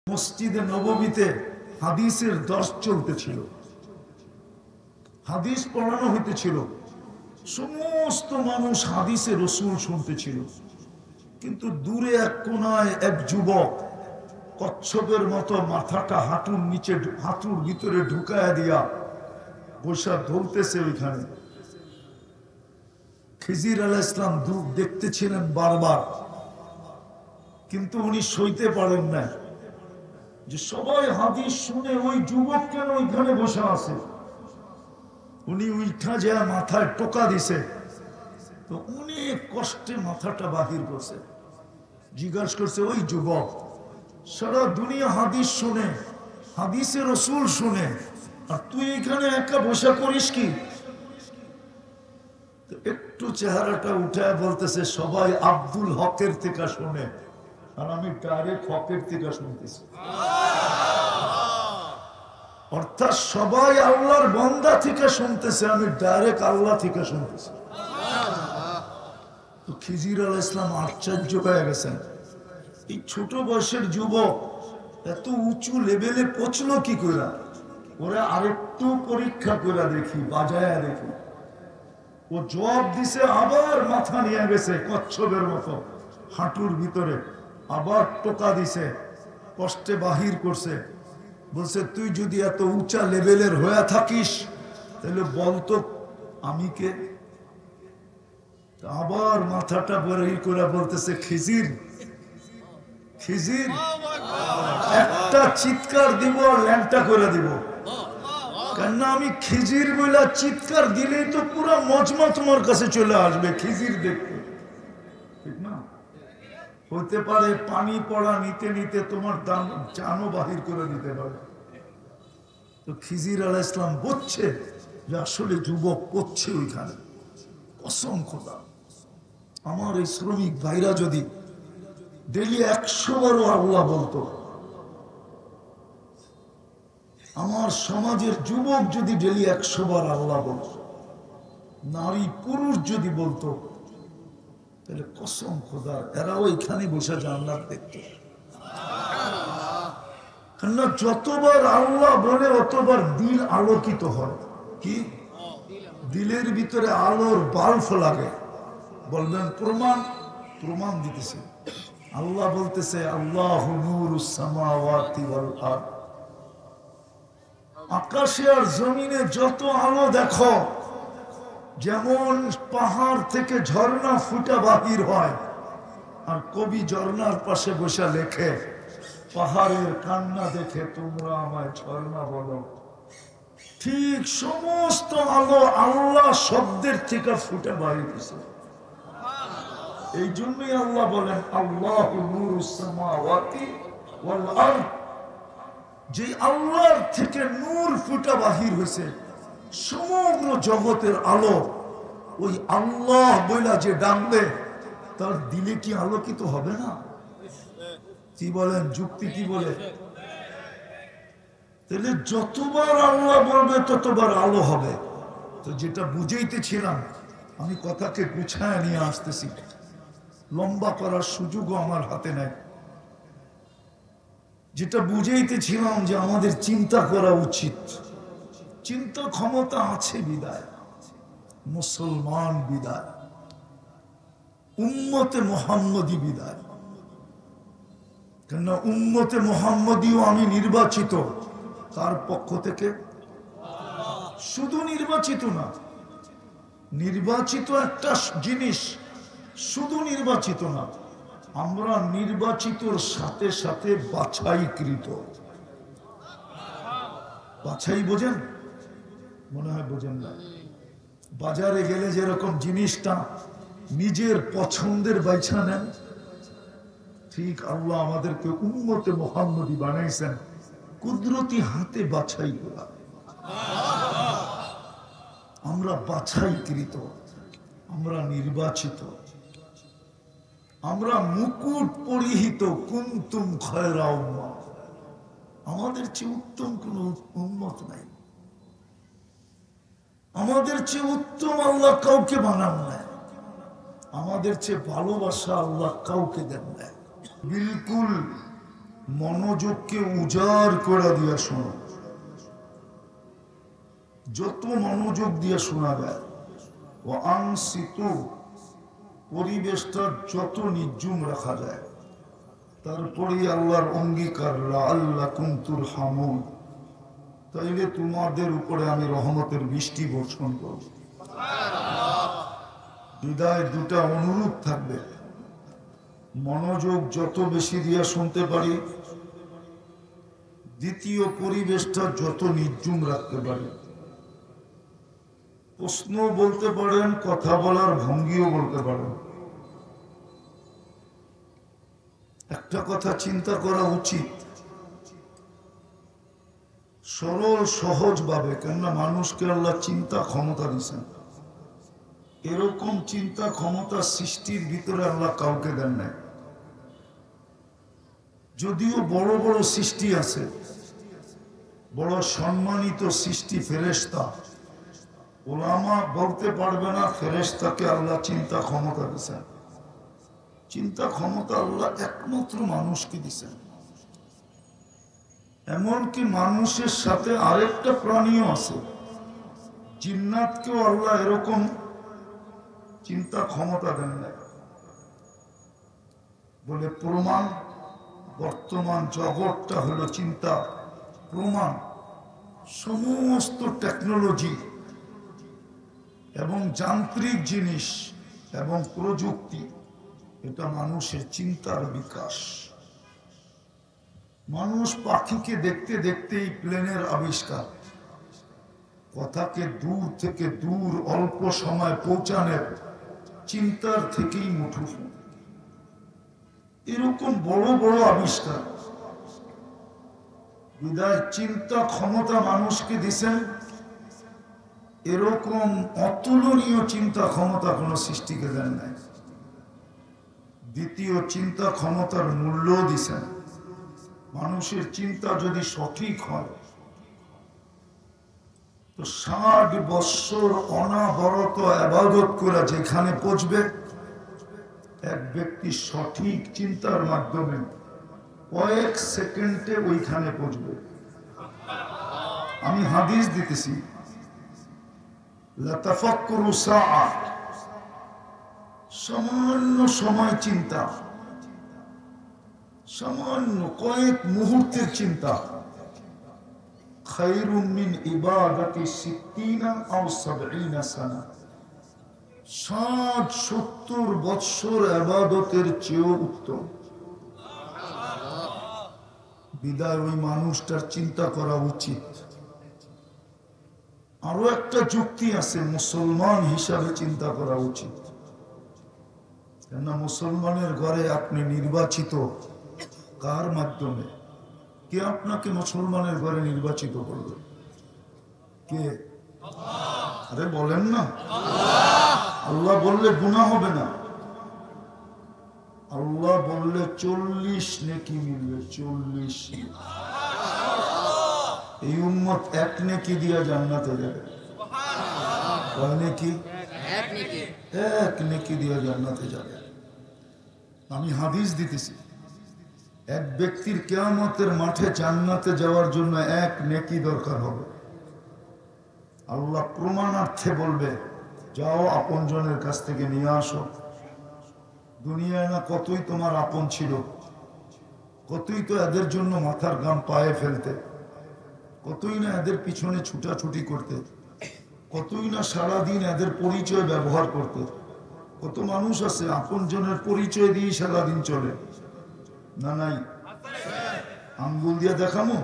মসজিদে নববীতে হাদিসের দর্শ চলতেছিল, হাদিস পড়ানো হইতেছিল, সমস্ত মানুষ হাদিসে রসুল শুনতেছিল। কিন্তু দূরে এক কোনায় এক যুবক কচ্ছপের মতো মাথাটা হাঁটুর ভিতরে ঢুকায়া দিয়া বৈশা ধরতেছে। ওইখানে খিজির আলাইহিস সালাম দেখতেছিলেন বারবার, কিন্তু উনি সইতে পারেন না যে সবাই হাদিস শুনে ওই যুবক কেন ওইখানে বসে আছে। উনি উঠা যায় মাথায় টোকা দিছে, তো অনেক কষ্টে মাথাটা বাহির করছে। জিজ্ঞাসা করছে, ওই যুবক, সারা দুনিয়া হাদিস শুনে, হাদিসে রসুল শুনে, আর তুই এখানে একা বসে করিস কি? একটু চেহারাটা উঠায় বলতেছে, সবাই আব্দুল হকের থেকে শুনে, আর আমি ডাইরেক্ট হকের থেকে শুনতেছি। অর্থাৎ সবাই আল্লাহর বান্দা থেকে শুনতেছে, আমি ডাইরেক্ট আল্লাহ থেকে শুনতেছি। তো খিজির আলাইহিস সালাম আশ্চর্য হয়ে গেছেন, এই ছোট বয়সের যুবক এত উঁচু লেভেলে পৌঁছলো কি করে? ওরা আরেকটু পরীক্ষা করে দেখি, বাজায়া দেখি। ও জবাব দিছে, আবার মাথা নিয়ে গেছে কচ্ছপের মতো হাঁটুর ভিতরে, আবার টোকা দিছে, কষ্টে বাহির করছে। বলছে, তুই যদি এত উঁচা লেভেলের হয়ে থাকিস তাহলে বলতো আমি কে? আবার মাথাটা বাহির করে বলতেছে, খিজির, খিজির, একটা চিৎকার দিব আর ল্যাংটা করে দিব। কেন আমি খিজির বলে চিৎকার দিলেই তো পুরো মজমা তোমার কাছে চলে আসবে খিজির দেখতে, ঠিক না? হতে পারে পানি পড়া নিতে নিতে তোমার জানও বাহির করে দিতে পারে। তো খিজির আলাইহিস সালাম বুঝছে যে আসলে যুবক করছে ওইখানে। কসম খোদা, আমার এই শ্রমিক ভাইরা যদি ডেলি 100 বারও আল্লাহ বলতো, আমার সমাজের যুবক যদি ডেলি 100 বার আল্লাহ বলতো, নারী পুরুষ যদি বলতো, তাহলে কসম খোদা এরাও এখানে বসে জান্নাত দেখত। কেননা যতবার আল্লাহ বলে অতবার দিল আলোকিত হয়। কি দিলের ভিতরে আলোর বাল্ব লাগে? বলবেন প্রমাণ? প্রমাণ দিতেছে আল্লাহ, বলতেছে আল্লাহু নূরুস সামাওয়াতি ওয়াল আরদ। আকাশে আর জমিনে যত আলো দেখো, যেমন পাহাড় থেকে ঝর্ণা ফুটা বাহির হয়, আর কবি ঝর্ণার পাশে বসে লেখে, পাহাড়ের কান্না দেখে তোমরা আমায় ঝর্ণা বলো, ঠিক সমস্ত আলো আল্লাহ শব্দের থেকে ফুটে বাহির হয়েছে। এই জন্যই আল্লাহ বলেন আল্লাহু নূরুস সামাওয়াতি ওয়াল আরদ। যে আল্লাহর থেকে নূর ফুটা বাহির হয়েছে, সমগ্র জগতের আলো ওই আল্লাহ বইলা যে ডাকবে, তার দিলে কি আলোকিত হবে না? কি বলেন? যুক্তি কি বলে? তাহলে যতবার আল্লাহ বলবে ততবার আলো হবে। তো যেটা বুঝাইতেছিলাম, আমি কথাকে গুছায় নিয়ে আসতেছি, লম্বা করার সুযোগও আমার হাতে নাই। যেটা বুঝাইতেছিলাম যে আমাদের চিন্তা করা উচিত, চিন্তা ক্ষমতা আছে বিদায়, মুসলমান বিদায়, উম্মতে মুহাম্মদী বিদায়। কেননা উম্মতে মুহাম্মদীও আমি নির্বাচিত, তার পক্ষ থেকে। শুধু নির্বাচিত না, নির্বাচিত একটা জিনিস, শুধু নির্বাচিত না, আমরা নির্বাচিতর সাথে সাথে বাছাইকৃত। বাছাই বোঝেন? মনে হয় বোঝেন না। বাজারে গেলে যেরকম জিনিসটা নিজের পছন্দের বাইছা নেন, ঠিক আল্লাহ আমাদেরকে উম্মতে মুহাম্মদী বানাইছেন কুদরতি হাতে বাছাই করা। আমরা বাছাইকৃত, আমরা নির্বাচিত, আমরা মুকুট পরিহিত। কুনতুম খায়রা উম্মাহ, আমাদের চেয়ে উত্তম কোন উম্মত নাই, আমাদের চেয়ে উত্তম আল্লাহ কাউকে বানান নাই, আমাদের চেয়ে ভালোবাসা আল্লাহ কাউকে দেন নাই। বিলকুল মনোযোগকে উজাড় করে দিয়া শোনো। যত মনোযোগ দিয়ে শোনা যায়, ও আনসিত, পরিবেশটা যত নির্জুম রাখা যায়, তারপরে আল্লাহর অঙ্গীকার লাআল্লাকুম তুরহামুন, তাইলে তোমাদের উপরে আমি রহমতের বৃষ্টি বর্ষণ করব। বিদায় দুটা অনুরোধ থাকবে, মনোযোগ যত বেশি দিয়ে শুনতে পারি, দ্বিতীয় পরিবেশটা যত নির্জুম রাখতে পারি। প্রশ্ন বলতে পারেন, কথা বলার ভঙ্গিও বলতে পারেন। একটা কথা চিন্তা করা উচিত, সরল সহজ ভাবে, কেননা মানুষকে আল্লাহ চিন্তা ক্ষমতা দিয়েছেন। এরকম চিন্তা ক্ষমতা সৃষ্টির ভিতরে আল্লাহ কাউকে দেন নাই। যদিও বড় বড় সৃষ্টি আছে, বড় সম্মানিত সৃষ্টি ফেরেশতা, ওলামা বলতে পারবে না ফেরেশতাকে আল্লাহ চিন্তা ক্ষমতা দিয়েছেন। চিন্তা ক্ষমতা আল্লাহ একমাত্র মানুষকে দিয়েছেন। এমনকি মানুষের সাথে আরেকটা প্রাণীও আছে, জিন্নাতকেও আল্লাহ এরকম চিন্তা ক্ষমতা দেন না। বলে প্রমাণ, বর্তমান জগৎটা হলো চিন্তা প্রমাণ। সমস্ত টেকনোলজি এবং যান্ত্রিক জিনিস এবং প্রযুক্তি, এটা মানুষের চিন্তার বিকাশ। মানুষ পাখিকে দেখতে দেখতেই প্লেনের আবিষ্কার, কথাকে দূর থেকে দূর অল্প সময় পৌঁছানোর চিন্তার থেকেই মুঠোফোন। এরকম বড় বড় আবিষ্কার, বিদায় চিন্তা ক্ষমতা মানুষকে দিছেন। এরকম অতুলনীয় চিন্তা ক্ষমতা কোন সৃষ্টিকে দেন নাই। দ্বিতীয় চিন্তা ক্ষমতার মূল্য দিছেন। মানুষের চিন্তা যদি সঠিক হয় তো 60 বৎসর অনাবরত ইবাদত করে যেখানে পৌঁছবে, এক ব্যক্তি সঠিক চিন্তার মাধ্যমে কয়েক সেকেন্ডে ওইখানে পৌঁছবে। আমি হাদিস দিতেছি, লাতাফাক্কুরু সাআ, সামান্য সময় চিন্তা, সামান্য কয়েক মুহূর্তের চিন্তা, খায়রুম মিন ইবাদাতি 60 আও 70 সানা, 60-70 বৎসর ইবাদতের চেয়েও উত্তম। বিদায় ওই মানুষটার চিন্তা করা উচিত। আরো একটা যুক্তি আছে, মুসলমান হিসাবে চিন্তা করা উচিত। কেননা মুসলমানের ঘরে আপনি নির্বাচিত কার মাধ্যমে? কে আপনাকে মুসলমানের ঘরে নির্বাচিত করবে? কে? আরে বলেন না। আল্লাহ বললে গুনাহ হবে না। আল্লাহ বললে 40 নেকি মিলবে, 40। এই উম্মত এক নেকি দিয়া জান্নাতে যাবে। কয় নেকি? এক নেকি দিয়া জান্নাতে যাবে। আমি হাদিস দিতেছি, এক ব্যক্তির কিয়ামতের মাঠে জান্নাতে যাওয়ার জন্য এক নেকি দরকার হবে। আল্লাহ প্রমাণার্থে বলবে, যাও আপনজনের কাছ থেকে নিয়ে আসো। দুনিয়ায় না কতই তোমার আপন ছিল, কতই তো এদের জন্য মাথার ঘাম পায়ে ফেলতে, কতই না এদের পিছনে ছুটাছুটি করতে, কতই না সারাদিন এদের পরিচয় ব্যবহার করতে। কত মানুষ আছে আপনজনের পরিচয় দিয়ে সারাদিন চলে না? নাই? আঙ্গুল দিয়ে দেখামো?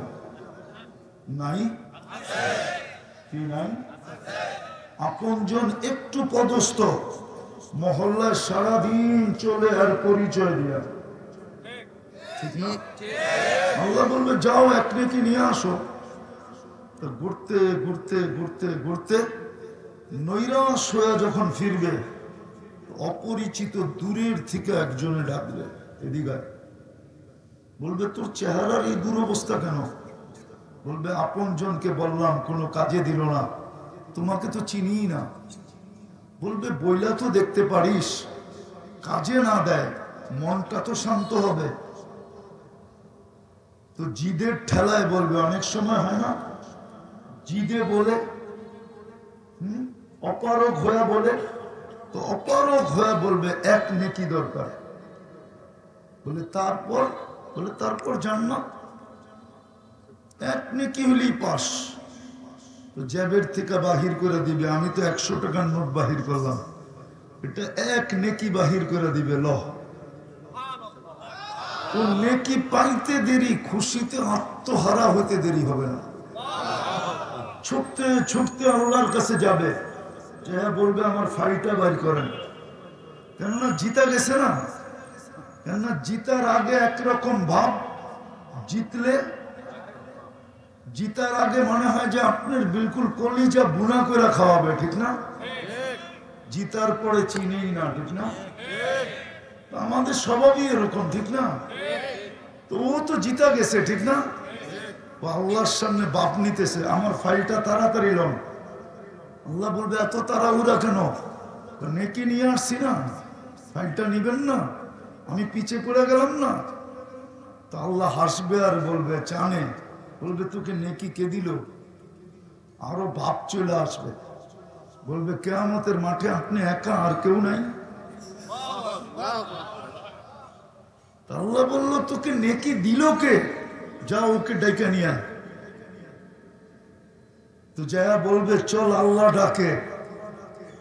নাই? কি নাই? আপনজন একটু পদস্থ, মহল্লায় সারাদিন চলে আর পরিচয় দিয়া, ঠিক না? আল্লাহ বলবে, যাও এক নেকি নিয়ে আসো। ঘুরতে ঘুরতে ঘুরতে ঘুরতে নৈরাশ হয়ে যখন ফিরবে, অপরিচিত দূরের থেকে একজনে ডাকবে, এদিকে। বলবে, তোর চেহারার এই দুরবস্থা কেন? বলবে, আপন জনকে বললাম, কোনো কাজে দিল না, তোমাকে তো চিনি না। বলবে, বইলা তো দেখতে পারিস, কাজে না দেয়, মনটা তো শান্ত হবে। তো জিদের ঠেলায় বলবে, অনেক সময় হয় না জিদে বলে, অপারগ হয়ে বলে, তো অপারগ হয়ে বলবে এক নেকি দরকার, বলে তারপর জান্নাত, এক নেকি হলেই পাস। তো জ্যাবের থেকে বাহির করে দিবে, আমি তো 100 টাকার নোট বাহির করলাম, এটা এক নেকি বাহির করে দিবে। ল ও নেকি পাইতে দেরি, খুশিতে আত্মহারা হতে দেরি হবে না। ছুটতে ছুটতে আল্লাহর কাছে যাবে, যে বলবে আমার ফাইলটা বাইর করেন, কেননা জিতা গেছে না। কেননা জিতার আগে একরকম ভাব, জিতার আগে মনে হয় যে আপনার বিলকুল কলিজা বুনা করে খাওয়াবে, ঠিক না? জিতার পরে চিনেই না, ঠিক না? আমাদের স্বভাবই এরকম, ঠিক না? তো ও তো জিতা গেছে, ঠিক না? আল্লাহর সামনে বাপ নিতেছে, আমার ফাইলটা তাড়াতাড়ি লন। আল্লাহ বলবে এত তাড়াহুড়া কেন? নেকি নিয়ে আসছি না, ফাইলটা নিবেন না, আমি পিছে পড়ে গেলাম না। তো আল্লাহ হাসবে আর বলবে, জানে, বলবে তোকে নেকি কে দিল? আরো ভাব চলে আসবে, বলবে কিয়ামতের মাঠে আপনি একা, আর কেউ নাই। আল্লাহ বলল তোকে নেকি দিল কে? যা ওকে ডেকে নিয়ে আয়। তো যা বলবে চল আল্লাহ ডাকে,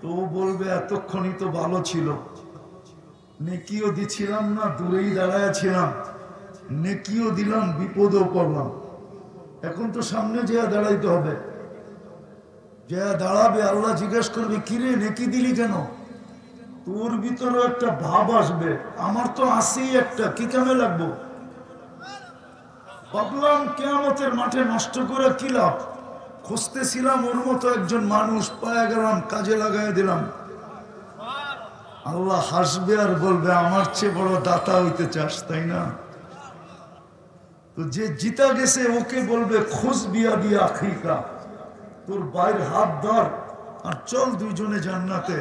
তো বলবে এতক্ষণই তো ভালো ছিল, নেকিও দিছিলাম না, দূরেই দাঁড়ায় ছিলাম, নেকিও দিলাম, বিপদেও পড়লাম, এখন তো সামনে যা দাঁড়াইতে হবে। যা দাঁড়াবে আল্লাহ জিজ্ঞেস করবে, কিরে নেকি দিলি কেন? তোর ভিতরে একটা ভাব আসবে, আমার তো আসেই একটা, কি কামে লাগবো? ভাবলাম কিয়ামতের মাঠে নষ্ট করে কি লাভ, খুঁজতেছিলাম ওর মতো একজন মানুষ, পায়ে গেলাম, কাজে লাগাই দিলাম। আল্লাহ হাসবে আর বলবে আমার চেয়ে বড় দাতা হইতে চাস, তাই না? তো যে জিতা গেছে ওকে বলবে খোঁজ বিয়া দিয়া আখিকা, তোর বাইর হাত ধর আর চল দুইজনে জান্নাতে।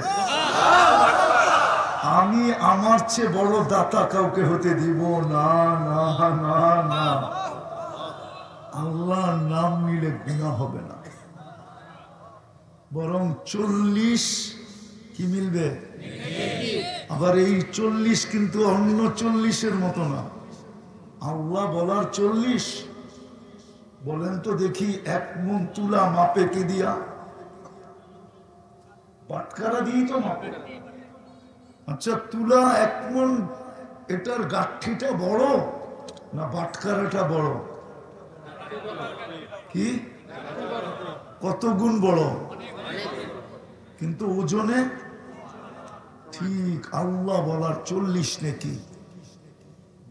আমি আমার চেয়ে বড় দাতা কাউকে হতে দিব না, না না না। আল্লাহর নাম নিলে গুনাহ হবে না, বরং 40 কি মিলবে। আবার এই 40 কিন্তু অন্য 40-এর মতো না। আল্লাহ বলার 40, বলেন তো দেখি, 1 মণ তুলা মাপে কে দিয়া? বাটখারা দিয়েই তো মাপে। আচ্ছা তুলা 1 মণ, এটার গাঠিটা বড় না বাটখারাটা বড়? কি কত গুণ বড়? কিন্তু ওজনে ঠিক আল্লাহ বলার 40 নাকি,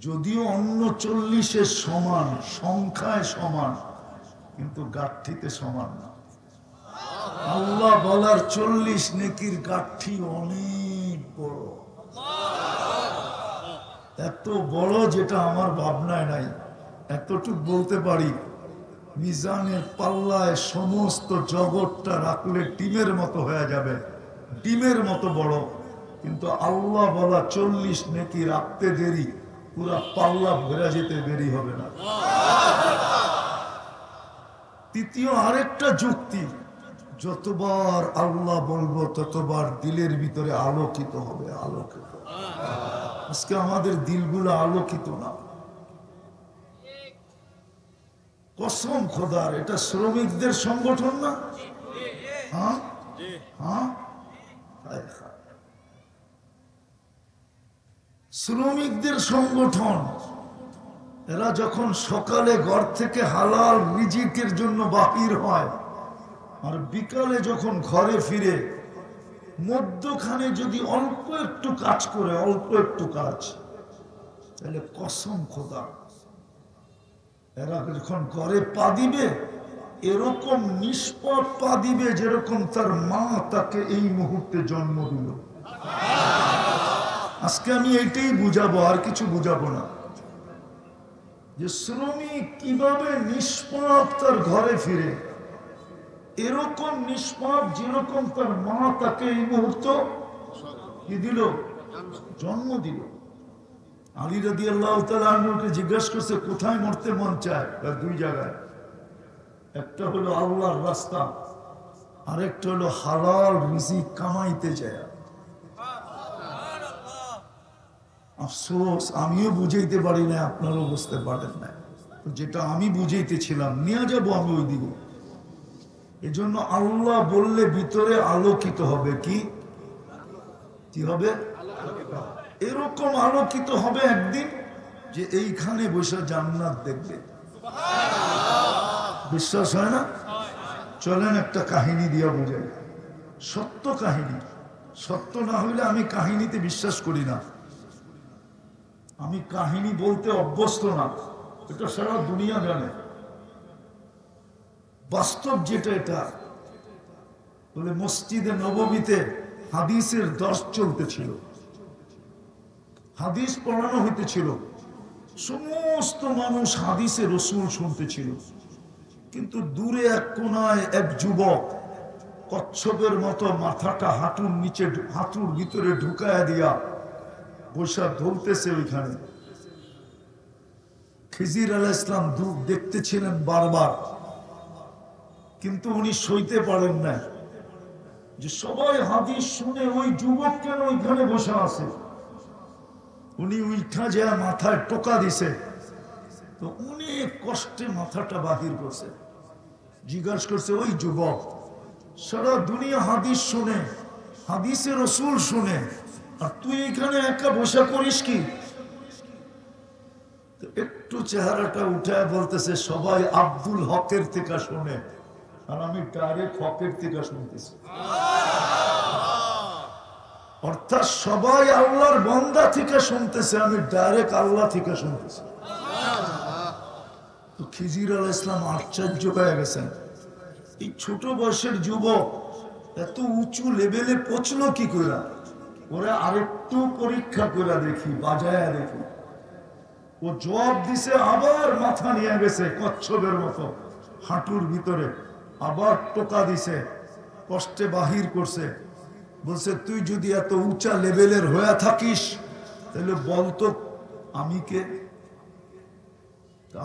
যদিও অন্য 40-এর সমান, সংখ্যায় সমান, কিন্তু গাঠিতে সমান না। আল্লাহ বলার 40 নেকির গাঠি অনেক বড়, এত বড় যেটা আমার ভাবনায় নাই। এতটুক বলতে পারি, মিজানের পাল্লায় সমস্ত জগৎটা রাখলে ডিমের মতো হয়ে যাবে, ডিমের মতো বড়। কিন্তু আল্লাহ বলা 40 নেকি রাখতে দেরি, পুরা পাল্লা ভরে যেতে দেরি হবে না। তৃতীয় আরেকটা যুক্তি, যতবার আল্লাহ বলবো ততবার দিলের ভিতরে আলোকিত হবে, আলোকিত। আজকে আমাদের দিলগুলো আলোকিত না। কসম খোদার, এটা শ্রমিকদের সংগঠন না? হ্যাঁ হ্যাঁ, শ্রমিকদের সংগঠন। এরা যখন সকালে ঘর থেকে হালাল রিজিকের জন্য বাহির হয়, আর বিকালে যখন ঘরে ফিরে মধ্যখানে যদি অল্প একটু কাজ করে, অল্প একটু কাজ, তাহলে কসম খোদা এরা যখন ঘরে পা দিবে এরকম নিষ্পাপ পা দিবে যেরকম তার মা তাকে এই মুহূর্তে জন্ম দিল। আজকে আমি এটাই বুঝাবো, আর কিছু বুঝাবো না, যে শ্রমিক কিভাবে নিষ্পাপ তার ঘরে ফিরে, এরকম নিষ্পাপ যেরকম তার মা তাকে এই মুহূর্ত কি দিল, জন্ম দিল। আলী রাদিয়াল্লাহু তাআলা আনহুকে জিজ্ঞাসা করছে কোথায় মরতে মন চায়? দুই জায়গায়, একটা হলো আল্লাহর রাস্তা, আরেকটা হলো হালাল রিজিক কামাইতে যায়। আফসোস আমিও বুঝাইতে পারি না, আপনারাও বুঝতে পারেন না। যেটা আমি বুঝাইতেছিলাম নিয়ে যাবো আমি ওই দিকে। এজন্য আল্লাহ বললে ভিতরে আলোকিত হবে। কি হবে? এরকম আলোকিত হবে একদিন যে এইখানে বসে জান্নাত দেখবে। বিশ্বাস হয় না? চলেন একটা কাহিনী দিয়া বুঝাই, সত্য কাহিনী। সত্য না হইলে আমি কাহিনীতে বিশ্বাস করি না। আমি কাহিনী বলতে অভ্যস্ত না, এটা সারা দুনিয়া জানে। বাস্তব যেটা এটা বলে, মসজিদে নববীতে হাদিসের দর্শ চলতেছিল, হাদিস পড়ানো হইতেছিল, সমস্ত মানুষ হাদিসে রসুল শুনতেছিল। কিন্তু দূরে এক কোনায় এক যুবক কচ্ছপের মতো মাথাটা হাঁটুর নিচে, হাঁটুর ভিতরে ঢুকায়া দিয়া বৈশা ধরতেছে। ওইখানে খিজির আলাইহিস সালাম দেখতেছিলেন বারবার, কিন্তু উনি সইতে পারেন না যে সবাই হাদিস শুনে ওই যুবক কেন ওইখানে বসে আছে। উনি উঠা যায় মাথায় টোকা দিছে, তো অনেক কষ্টে মাথাটা বাহির করছে। জিজ্ঞাসা করছে, ওই যুবক সারা দুনিয়া হাদিস শুনে, হাদিসে রসুল শুনে, আর তুই এখানে একা বসা করিস কি? একটু চেহারাটা উঠায় বলতেছে, সবাই আব্দুল হকের থেকে শুনে, আর আমি ডাইরেক্ট হকের থেকে শুনতেছি। অর্থাৎ সবাই আল্লাহর বান্দা থেকে শুনতেছে, আমি ডাইরেক্ট আল্লাহ থেকে শুনতেছি। তো খিজির আলাইহিস সালাম আশ্চর্য হয়ে গেছেন, এই ছোট বয়সের যুবক এত উঁচু লেভেলে পৌঁছলো কি করে? ওরা আরেকটু পরীক্ষা করে দেখি, বাজায়া দেখি। ও জবাব দিছে, আবার মাথা নিয়ে গেছে কচ্ছপের মতো হাঁটুর ভিতরে, আবার টোকা দিছে, কষ্টে বাহির করছে। বলছে, তুই যদি এত উঁচা লেভেলের হয়ে থাকিস তাহলে বলতো আমি কে?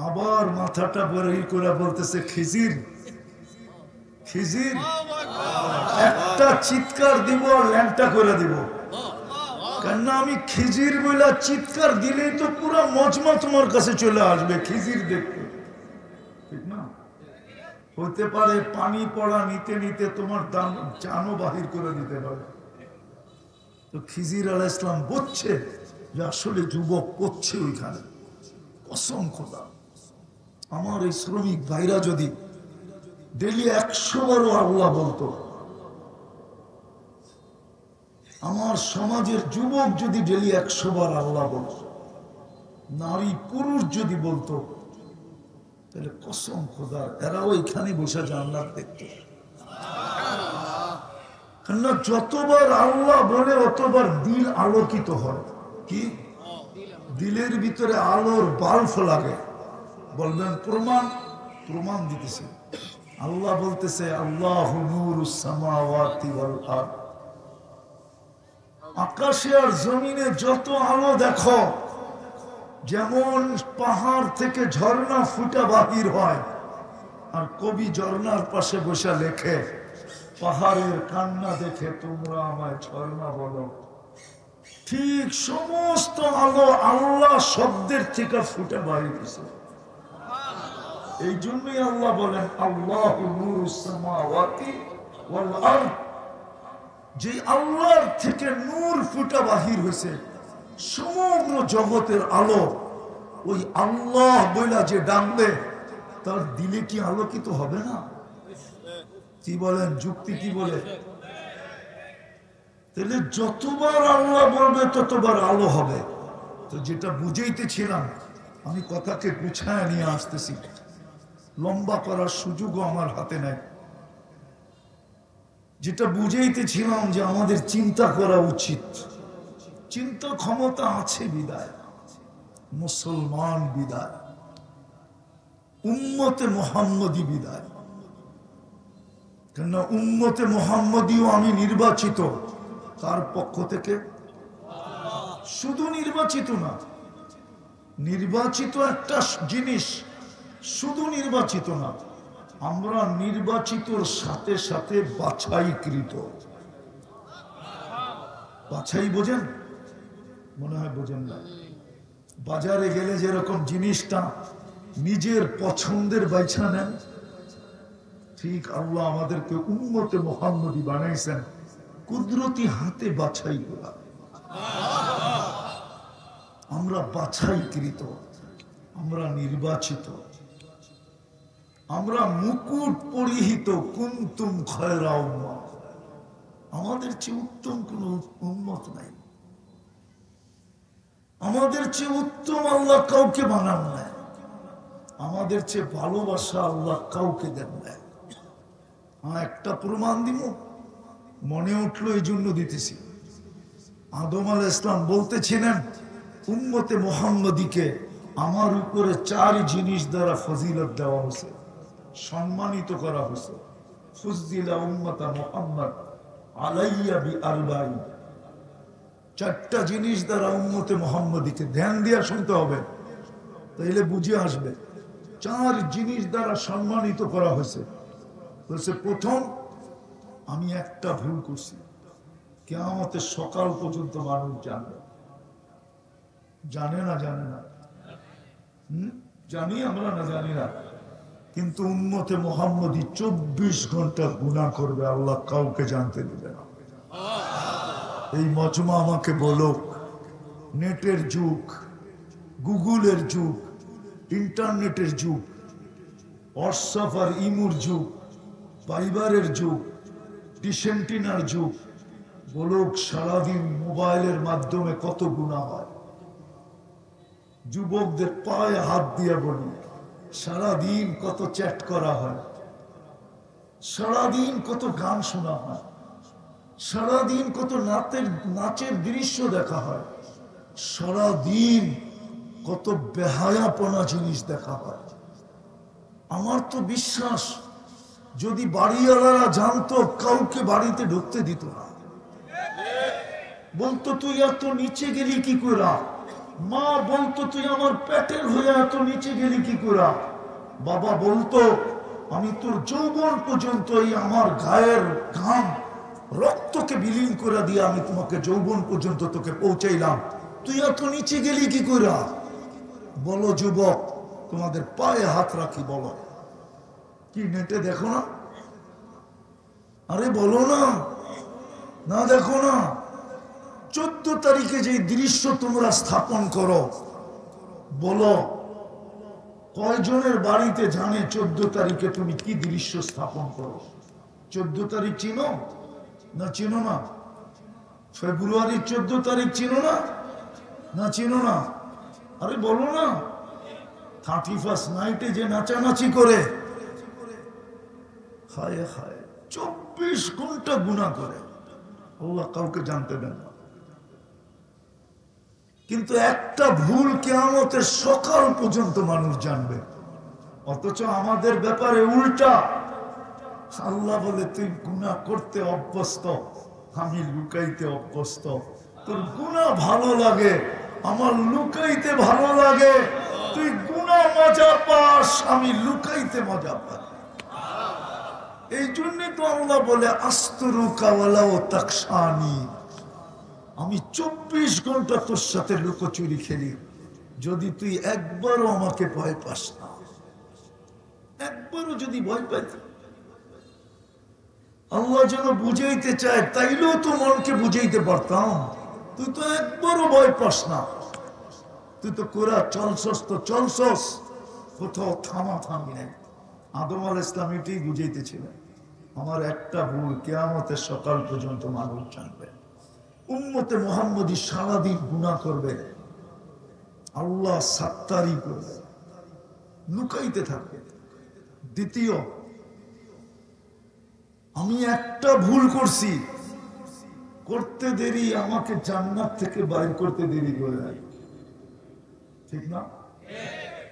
আবার মাথাটা বের করে বলতেছে, খিজির, খিজির। একটা চিৎকার দিব আর ল্যাংটা করে দিব, কেননা আমি খিজির বইলা চিৎকার দিলেই তো পুরো মজমা তোমার কাছে চলে আসবে খিজির দেখতে, ঠিক না? হতে পারে পানি পড়া নিতে নিতে তোমার জানও বাহির করে দিতে পারে। তো খিজির আলাইহিস সালাম বুঝছে যে আসলে যুবক করছে ওইখানে। কসম খোদা, আমার এই শ্রমিক ভাইরা যদি ডেলি 100 বারও আল্লাহ বলতো, আমার সমাজের যুবক যদি ডেলি 100 বার আল্লাহ বলতো, নারী পুরুষ যদি বলতো, তাহলে কসম খোদার এরাও এখানে বসে জান্নাত দেখত। কেননা যতবার আল্লাহ বলে অতবার দিল আলোকিত হয়। কি দিলের ভিতরে আলোর বাল্ব লাগে? বলবেন প্রমাণ? প্রমাণ দিতেছে আল্লাহ, বলতেছে আল্লাহু নূরুস সামাওয়াতি ওয়াল আরদ। আকাশে আর জমিনে যত আলো দেখো, যেমন পাহাড় থেকে ঝর্ণা ফুটা বাহির হয়, আর কবি ঝর্ণার পাশে বসে লেখে, পাহাড়ের কান্না দেখে তোমরা আমায় ঝর্ণা বলো। ঠিক সমস্ত আলো আল্লাহ শব্দের থেকে ফুটে বাহির হয়েছে। এই জন্যই আল্লাহ বলেন আল্লাহু নূরুস সামাওয়াতি ওয়াল আরদ। যে আল্লাহর থেকে নূর ফুটা বাহির হয়েছে, সমগ্র জগতের আলো ওই আল্লাহ বইলা যে ডাকবে, তার দিলে কি আলোকিত হবে না? কি বলেন? যুক্তি কি বলে? তাহলে যতবার আল্লাহ বলবে ততবার আলো হবে। তো যেটা বুঝাইতেছিলাম, আমি কথাকে গুছায় নিয়ে আসতেছি, লম্বা করার সুযোগও আমার হাতে নাই। যেটা বুঝাইতেছিলাম যে আমাদের চিন্তা করা উচিত, চিন্তা ক্ষমতা আছে বিদায়, মুসলমান বিদায়, উম্মতে মুহাম্মদী বিদায়। কেননা উম্মতে মুহাম্মদীও আমি নির্বাচিত, তার পক্ষ থেকে। শুধু নির্বাচিত না, নির্বাচিত একটা জিনিস, শুধু নির্বাচিত না, আমরা নির্বাচিতর সাথে সাথে বাছাইকৃত। বাছাই বোঝেন? মনে হয় বোঝেন না। বাজারে গেলে যেরকম জিনিসটা নিজের পছন্দের বাইছা নেন, ঠিক আল্লাহ আমাদেরকে উম্মতে মুহাম্মদী বানাইছেন কুদরতি হাতে বাছাই করা। আমরা বাছাইকৃত, আমরা নির্বাচিত, আমরা মুকুট পরিহিত। কুনতুম খায়রা উম্মাহ, আমাদের চেয়ে উত্তম কোন উম্মত নাই, আমাদের চেয়ে উত্তম আল্লাহ কাউকে বানান নাই, আমাদের চেয়ে ভালোবাসা আল্লাহ কাউকে দেন নাই। একটা প্রমাণ দিব, মনে উঠলো এই জন্য দিতেছি। আদম আলাইহিস ইসলাম বলতেছিলেন উম্মতে মুহাম্মদীকে আমার উপরে 4 জিনিস দ্বারা ফজিলত দেওয়া হয়েছে, সম্মানিত করা হয়েছে। ফুজ্জিলা উম্মাতা মুহাম্মদ আলাইয়া বিআরবাঈন, 4টা জিনিস দ্বারা উম্মতে মুহাম্মদীকে, ধ্যান দিয়ে শুনতে হবে তাইলে বুঝে আসবে। 4 জিনিস দ্বারা সম্মানিত করা হয়েছে। প্রথম, আমি একটা ভুল করছি, কিয়ামতের সকাল পর্যন্ত মানুষ জানবে। জানে না? জানে না? জানি আমরা, না জানি না? কিন্তু উম্মতে মুহাম্মদী 24 ঘন্টা গুনাহ করবে, আল্লাহ কাউকে জানতে দিবে না। এই মজমা আমাকে বলো, নেটের যুগ, গুগলের যুগ, ইন্টারনেটের যুগ, হোয়াটসঅ্যাপ আর ইমুর যুগ, ফাইবারের যুগ, ডিসেন্টিনার যুগ, বলুক সারাদিন মোবাইলের মাধ্যমে কত গুনাহ হয়। যুবকদের পায়ে হাত দিয়ে বলি, সারাদিন কত চ্যাট করা হয়, সারাদিন কত গান শোনা হয়, সারাদিন কত নাচের দৃশ্য দেখা হয়, সারাদিন কত বেহায়াপনা জিনিস দেখা হয়। আমার তো বিশ্বাস যদি বাড়িওয়ালারা জানতো, কাউকে বাড়িতে ঢুকতে দিত না। বলতো তুই এত নিচে গেলি কি করে? মা বলতো তুই আমার পেটের হয়ে এত নিচে গেলি কি করে? বাবা বলতো আমি তোর যৌবন পর্যন্ত এই আমার গায়ের ঘাম রক্তকে বিলীন করে দিয়ে আমি তোমাকে যৌবন পর্যন্ত তোকে পৌঁছাইলাম, তুই এত নিচে গেলি কি করে? বলো যুবক, তোমাদের পায়ে হাত রাখি, বলো। কি নেটে দেখো না? আরে বলো না, না দেখো না? 14 তারিখে যে দৃশ্য তোমরা স্থাপন করো, বলো কয়জনের বাড়িতে জানে 14 তারিখে তুমি কি দৃশ্য স্থাপন করো? 14 তারিখ চিনো না? চিনো না? ফেব্রুয়ারির 14 তারিখ চিনো না? না চিনো না? আরে বলো না। 31st নাইটে যে নাচানাচি করে, হায় হায়, 24 ঘন্টা গুনাহ করে, আল্লাহ কাউকে জানতে দেন না। কিন্তু একটা ভুল কিয়ামতের সকাল পর্যন্ত মানুষ জানবে, অথচ আমাদের ব্যাপারে উল্টা। আল্লাহ বলে তুই গুনাহ করতে অভ্যস্ত, আমি লুকাইতে অভ্যস্ত। তোর গুনাহ ভালো লাগে, আমার লুকাইতে ভালো লাগে। তুই গুনাহ মজা পাস, আমি লুকাইতে মজা পাই। এই জন্য তো আল্লাহ বলে আস্তরুকা ওয়ালাউ তাকশানি, আমি 24 ঘন্টা তোর সাথে লুকোচুরি খেলি, যদি তুই একবারও আমাকে ভয় পাস না। একবারও যদি ভয় পাইত, আল্লাহ যেন বুঝাইতে চায়, তাইলেও তো মনকে বুঝাইতে পারতাম। তুই তো একবারও ভয় পাস না, তুই তো কোরা চলছস তো চলছস, কোথাও থামা থামি নাই। আদম আলাইহিস ইসলাম এটাই বুঝাইতেছিলেন, আমার একটা ভুল কিয়ামতের সকাল পর্যন্ত মানুষ জানবে। উম্মতে মুহাম্মদী সারাদিন গুনাহ করবে, আল্লাহ সাত্তারি করবে, লুকাইতে থাকবে। দ্বিতীয়, আমি একটা ভুল করছি, করতে দেরি আমাকে জান্নাত থেকে বাইর করতে দেরি করে নাই, ঠিক না?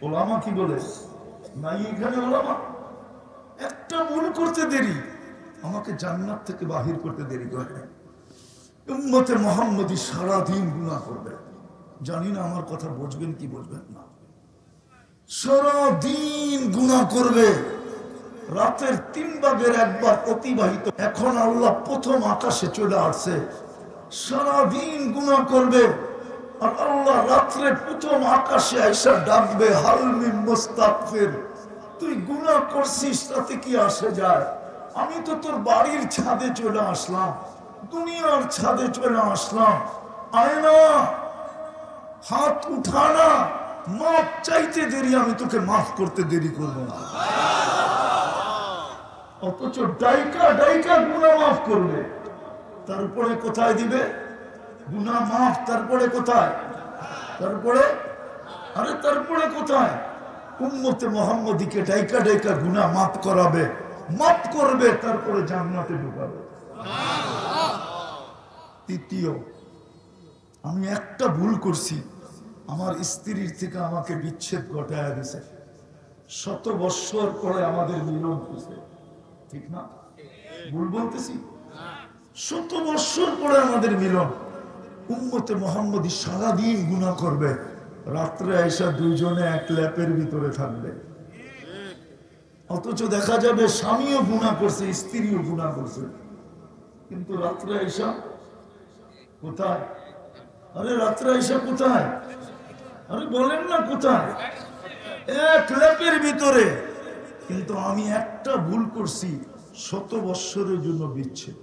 ওলামা কি বলে নাই এখানে? ওলামা একটা ভুল করতে দেরি আমাকে জান্নাত থেকে বাহির করতে দেরি করে নাই। উম্মতে মুহাম্মদী সারাদিন গুনাহ করবে, জানি না আমার কথা বুঝবেন কি বুঝবেন না। সারাদিন গুনাহ করবে, রাতের 3 ভাগের 1 ভাগ অতিবাহিত। এখন আল্লাহ প্রথম আকাশে চলে আসছে, সারাদিন গুনাহ করবে আর আল্লাহ রাত্রে প্রথম আকাশে আইসা ডাকবে, হাল মিন মুস্তাগফির। তুই গুনাহ করছিস তাতে কি আসে যায়? আমি তো তোর বাড়ির ছাদে চলে আসলাম, দুনিয়ার ছাদে চলে আসলাম, আয় না, হাত উঠানা, মাফ চাইতে দেরি, আমি তোকে মাফ করতে দেরি করবো না। অথচ ডাইকা ডাইকা গুনাহ মাফ করবে, তারপরে কোথায় দিবে গুনাহ মাফ? তারপরে কোথায়? তারপরে কোথায়? উম্মতে মুহাম্মদীকে ডাইকা ডাইকা গুনাহ মাফ করাবে, মাফ করবে, তারপরে জান্নাতে ঢুকাবে। তৃতীয়, আমি একটা ভুল করছি, আমার স্ত্রীর থেকে আমাকে বিচ্ছেদ ঘটায় দিয়েছে, 100 বৎসর পরে আমাদের মিলন হয়েছে, ঠিক না? ভুল বলতেছি? 100 বৎসর পরে আমাদের মিলন। উম্মতে মুহাম্মদী সারাদিন গুনাহ করবে, রাত্রে আইসা দুইজনে এক ল্যাপের ভিতরে থাকবে। অথচ দেখা যাবে স্বামীও গুনাহ করছে, স্ত্রীও গুনাহ করছে, কিন্তু রাত্রে আইসা কোথায়? আরে রাত্রে আইসা কোথায়? আরে বলেন না কোথায়? এক ল্যাপের ভিতরে। কিন্তু আমি একটা ভুল করছি, 100 বৎসরের জন্য বিচ্ছেদ।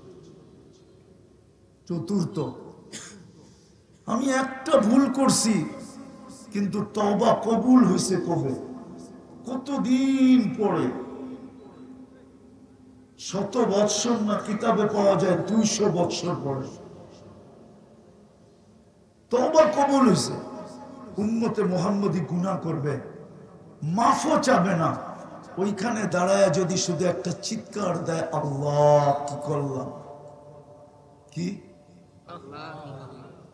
চতুর্থ, আমি একটা ভুল করছি, কিন্তু তওবা কবুল হয়েছে কবে? কতদিন পরে? 100 বৎসর না, কিতাবে পাওয়া যায় 200 বৎসর পরে তওবা কবুল হয়েছে। উম্মতে মুহাম্মদী গুনাহ করবে, মাফও চাবে না, ওইখানে দাঁড়ায় যদি শুধু একটা চিৎকার দেয়, আল্লাহ কি করলাম, কি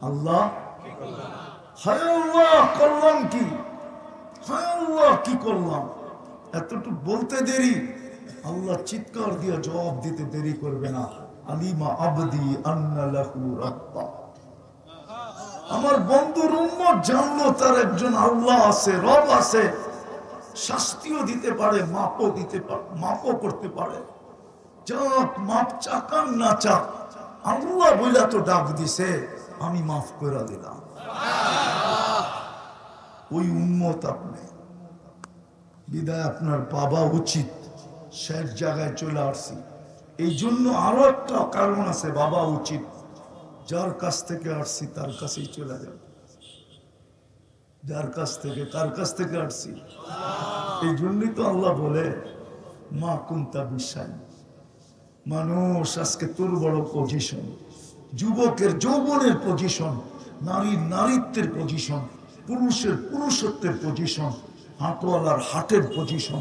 আল্লাহ, হায় আল্লাহ করলাম কি, হায় আল্লাহ কি করলাম, এতটুকু বলতে দেরি, আল্লাহ চিৎকার দিয়ে জবাব দিতে দেরি করবে না। আলিমা আবদি আন্না লাহু রাব্বা। আমার বন্ধুর উম্মত জানলো তার একজন আল্লাহ আছে, রব আছে, শাস্তিও দিতে পারে, মাপও দিতে পারে, মাপও করতে পারে। যাক মাপ চাকান না চাক, আল্লাহ বইলা তো ডাক দিছে, আমি মাফ করে দিলাম। ওই উম্মত আপনি, বিদায় আপনার পাবা উচিত। শেষ জায়গায় চলে আসছি, এই জন্য আরো একটা কারণ আছে, বাবা উচিত। যার কাছ থেকে আসছি তার কাছেই চলে যাবে। যার কাছ থেকে, কার কাছ থেকে আসছি? এই জন্যই তো আল্লাহ বলে, মা কুন্তা বিশ্বাই। মানুষ আজকে তোর বড় পজিশন, যুবকের যৌবনের পজিশন, নারীর নারীত্বের পজিশন, পুরুষের পুরুষত্বের পজিশন, হাটওয়ালার হাটের পজিশন,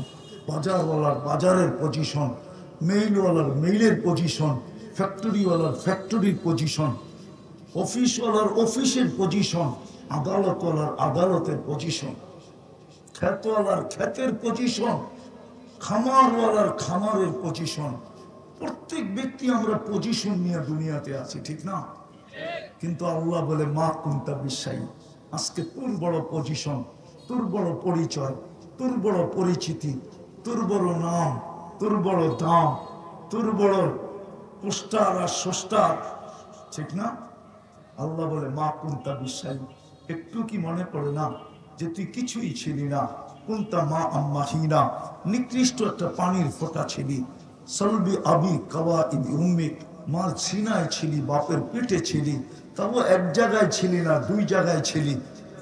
বাজারওয়ালার বাজারের পজিশন, মেইলওয়ালার মেইলের পজিশন, ফ্যাক্টরিওয়ালার ফ্যাক্টরির পজিশন, অফিসওয়ালার অফিসের পজিশন, আদালতওয়ালার আদালতের পজিশন, ক্ষেতওয়ালার ক্ষেতের পজিশন, খামারওয়ালার খামারের পজিশন। প্রত্যেক ব্যক্তি আমরা পজিশন নিয়ে দুনিয়াতে আছি, ঠিক না? কিন্তু আল্লাহ বলে, মা কুন্তা বিশ্বাই। আজকে তোর বড় পজিশন, তোর বড় পরিচয়, তোর বড় পরিচিতি, তোর বড় নাম, তোর বড় দাম, তোর বড় পোস্টার আর সস্টার, ঠিক না? আল্লাহ বলে, মা কুন্তা বিশ্বাই। একটু কি মনে পড়ে না যে তুই কিছুই ছিলি না? কুন্তা মা আম্মাহিনা, নিকৃষ্ট একটা পানির ফোঁটা ছিলি। সলবি আবি কাওয়া ইবি উম্মিক, মার সিনায় ছিলি, বাপের পেটে ছিলি, তাও এক জায়গায় ছিলি না, 2 জায়গায় ছিলি।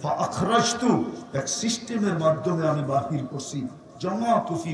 ফা আখরাজতু, এক সিস্টেমের মাধ্যমে আমি বাহির করছি। জামাতু ফি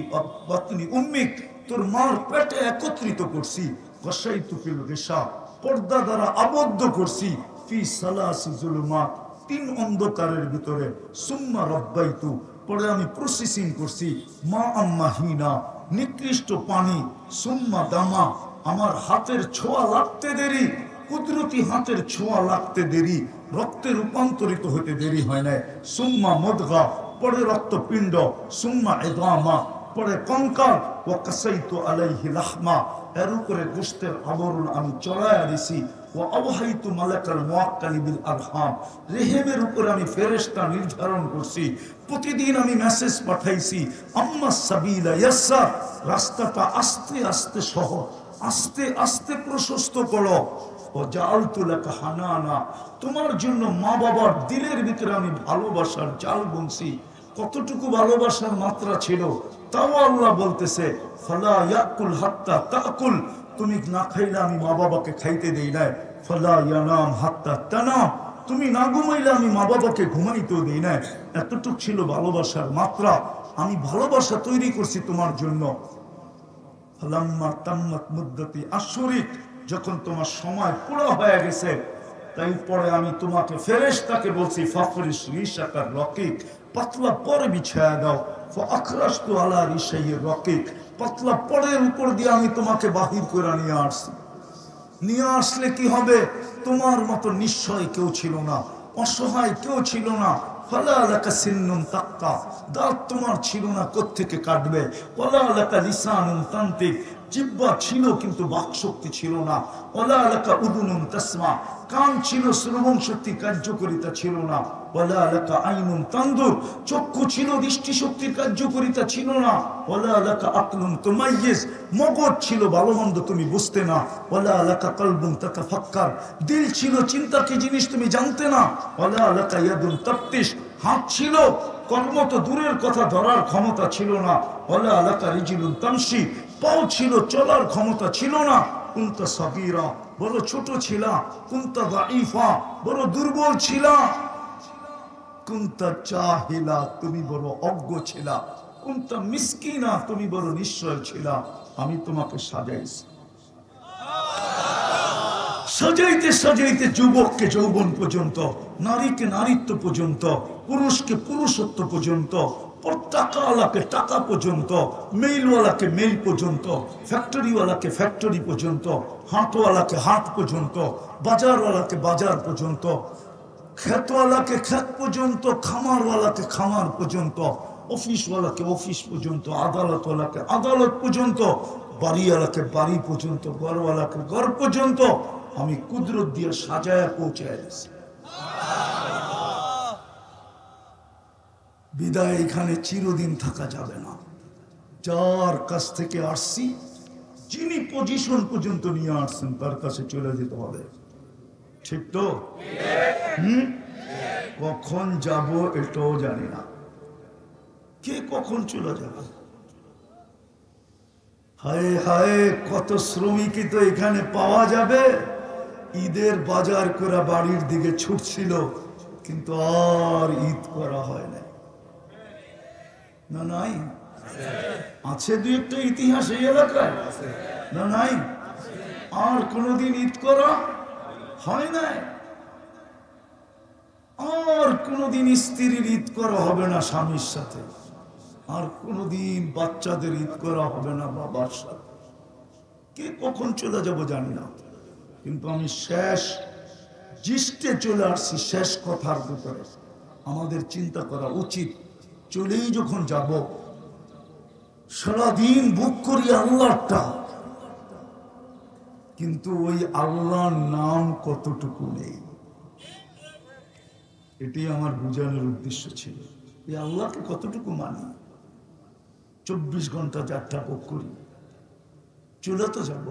বাতনি উম্মিক, তোর মার পেটে একত্রিত করছি। গাশাইতু ফিল গিশা, পর্দা দ্বারা আবদ্ধ করছি। ফি সালাসি যুলুমাত, 3 অন্ধকারের ভিতরে। সুম্মা রাব্বাইতু, পরে আমি প্রসেসিং করছি। মা আম্মাহিনা, নিকৃষ্ট পানি। সুম্মা দামা, আমার হাতের ছোঁয়া লাগতে দেরি, কুদরতি হাতের ছোঁয়া লাগতে দেরি, রক্তে রূপান্তরিত হতে দেরি হয় না। সুম্মা মুদগা, পরে রক্তপিণ্ড। সুম্মা ইদামা, পরে কঙ্কাল, ওয়া কাসাইতু আলাইহি লাহমা, এর উপরে গোশতের আবরণ আমি চড়ায়া দিছি, ওয়া আওহাইতু মালাকাল মুআক্কালি বিল আরহাম, রেহেমের উপরে আমি ফেরেশতা নির্ধারণ করছি, প্রতিদিন আমি মেসেজ পাঠাইছি, আম্মা সাবিলা ইয়াসসার, রাস্তাটা আস্তে আস্তে সহজ, আস্তে আস্তে প্রশস্ত করো, ও জাআলতু লাকা হানানা, তোমার জন্য মা বাবার দিলের ভিতরে আমি ভালোবাসার জাল বুনছি। কতটুকু ভালোবাসার মাত্রা ছিল, তাও আল্লাহ বলতেছে ফালা ইয়াকুল হাত্তা তাকুল, তুমি না খাইলে আমি মা বাবাকে খাইতে দেই না, ফালা ইয়ানাম হাত্তা তানাম, তুমি না ঘুমাইলে আমি মা বাবাকে ঘুমাইতেও দেই না। এতটুক ছিল ভালোবাসার মাত্রা, আমি ভালোবাসা তৈরি করছি তোমার জন্য। ফালাম্মা তাম্মাত মুদ্দাতি আশরিক, যখন তোমার সময় পুরো হয়ে গেছে, তাই পরে আমি তোমাকে ফেরেশতাকে বলছি ফাফরিশ রিশাকার রকিক, পাতলা পরে বিছায়া দাও, ফাখরাজতু আলা রিশাইর রকিক, পাতলা পরের উপর দিয়ে আমি তোমাকে বাহির করে নিয়ে আসছি। নিয়ে আসলে কি হবে, তোমার মতো নিশ্চয় কেউ ছিল না, অসহায় কেউ ছিল না। ফালা লাকা সিন্নুন তাক্তা, দাঁত তোমার ছিল না, কোত্থেকে কাটবে। ওয়ালা লাকা লিসানুন তান্তিক, জিহ্বা ছিল কিন্তু বাকশক্তি ছিল না। ওয়ালা লাকা উদুনুন তাসমা, কান ছিল, শ্রবণ শক্তি কার্যকারিতা ছিল না। ওয়ালা লাকা আইনুন তানদুর, চক্ষু ছিল, দৃষ্টি শক্তির কার্যকারিতা ছিল না। ওয়ালা লাকা আকলুন তুমাইয়িজ, মগজ ছিল, ভালো মন্দ তুমি বুঝতে না। ওয়ালা লাকা কলবুন তাতাফাক্কার, দিল ছিল, চিন্তা কি জিনিস তুমি জানতে না। ওয়ালা লাকা ইয়াদুন তাফতিশ, হাত ছিল, কর্ম তো দূরের কথা, ধরার ক্ষমতা ছিল না। ওয়ালা লাকা রিজলুন তামশি, পাও ছিল, চলার ক্ষমতা ছিল না। কুনতা সাগীরা, বড় ছোট ছিলা। কুনতা দাঈফা, বড় দুর্বল ছিলা। কুনতা জাহিলা, তুমি বড় অজ্ঞ ছিলা। কুনতা মিসকিনা, তুমি বড় নিশ্চয় ছিলা। আমি তোমাকে সাজাইছি। সাজাইতে সাজাইতে যুবককে যৌবন পর্যন্ত, নারীকে নারীত্ব পর্যন্ত, পুরুষকে পুরুষত্ব পর্যন্ত, টাকাওয়ালাকে টাকা পর্যন্ত, মেইলওয়ালাকে মেইল পর্যন্ত, ফ্যাক্টরিওয়ালাকে ফ্যাক্টরি পর্যন্ত, হাটওয়ালাকে হাট পর্যন্ত, বাজারওয়ালাকে বাজার পর্যন্ত, ক্ষেতওয়ালাকে ক্ষেত পর্যন্ত, খামারওয়ালাকে খামার পর্যন্ত, অফিসওয়ালাকে অফিস পর্যন্ত, আদালতওয়ালাকে আদালত পর্যন্ত, বাড়িওয়ালাকে বাড়ি পর্যন্ত, ঘরওয়ালাকে ঘর পর্যন্ত আমি কুদরত দিয়ে সাজায় পৌঁছায় দিয়েছি। বিদায় এখানে চিরদিন থাকা যাবে না। যার কাছ থেকে আসছি, যিনি পজিশন পর্যন্ত নিয়ে আসছেন, তার কাছে চলে যেতে হবে। ঠিক তো? কখন যাব এটাও জানি না, কে কখন চলে যাবে। হায় হায়, কত শ্রমিকই তো এখানে পাওয়া যাবে, ঈদের বাজার করে বাড়ির দিকে ছুটছিল, কিন্তু আর ঈদ করা হয় না। না নাই? আছে দুই একটা ইতিহাস এই এলাকায়, না নাই? আর কোনদিন ঈদ করা হয় নাই। আর কোনদিন স্ত্রীর ঈদ করা হবে না স্বামীর সাথে, আর কোনদিন বাচ্চাদের ঈদ করা হবে না বাবার সাথে। কে কখন চলে যাব জানি না, কিন্তু আমি শেষ জিষ্টে চলে আসছি। শেষ কথার ভিতরে আমাদের চিন্তা করা উচিত, চলেই যখন যাব, সারাদিন বুক করি আল্লাহটা, কিন্তু ওই আল্লাহর নাম কতটুকু নেই, এটি আমার বোঝানোর উদ্দেশ্য ছিল। এই আল্লাহকে কতটুকু মানি? 24 ঘন্টা যাত্রা বুক করি, চলে তো যাব,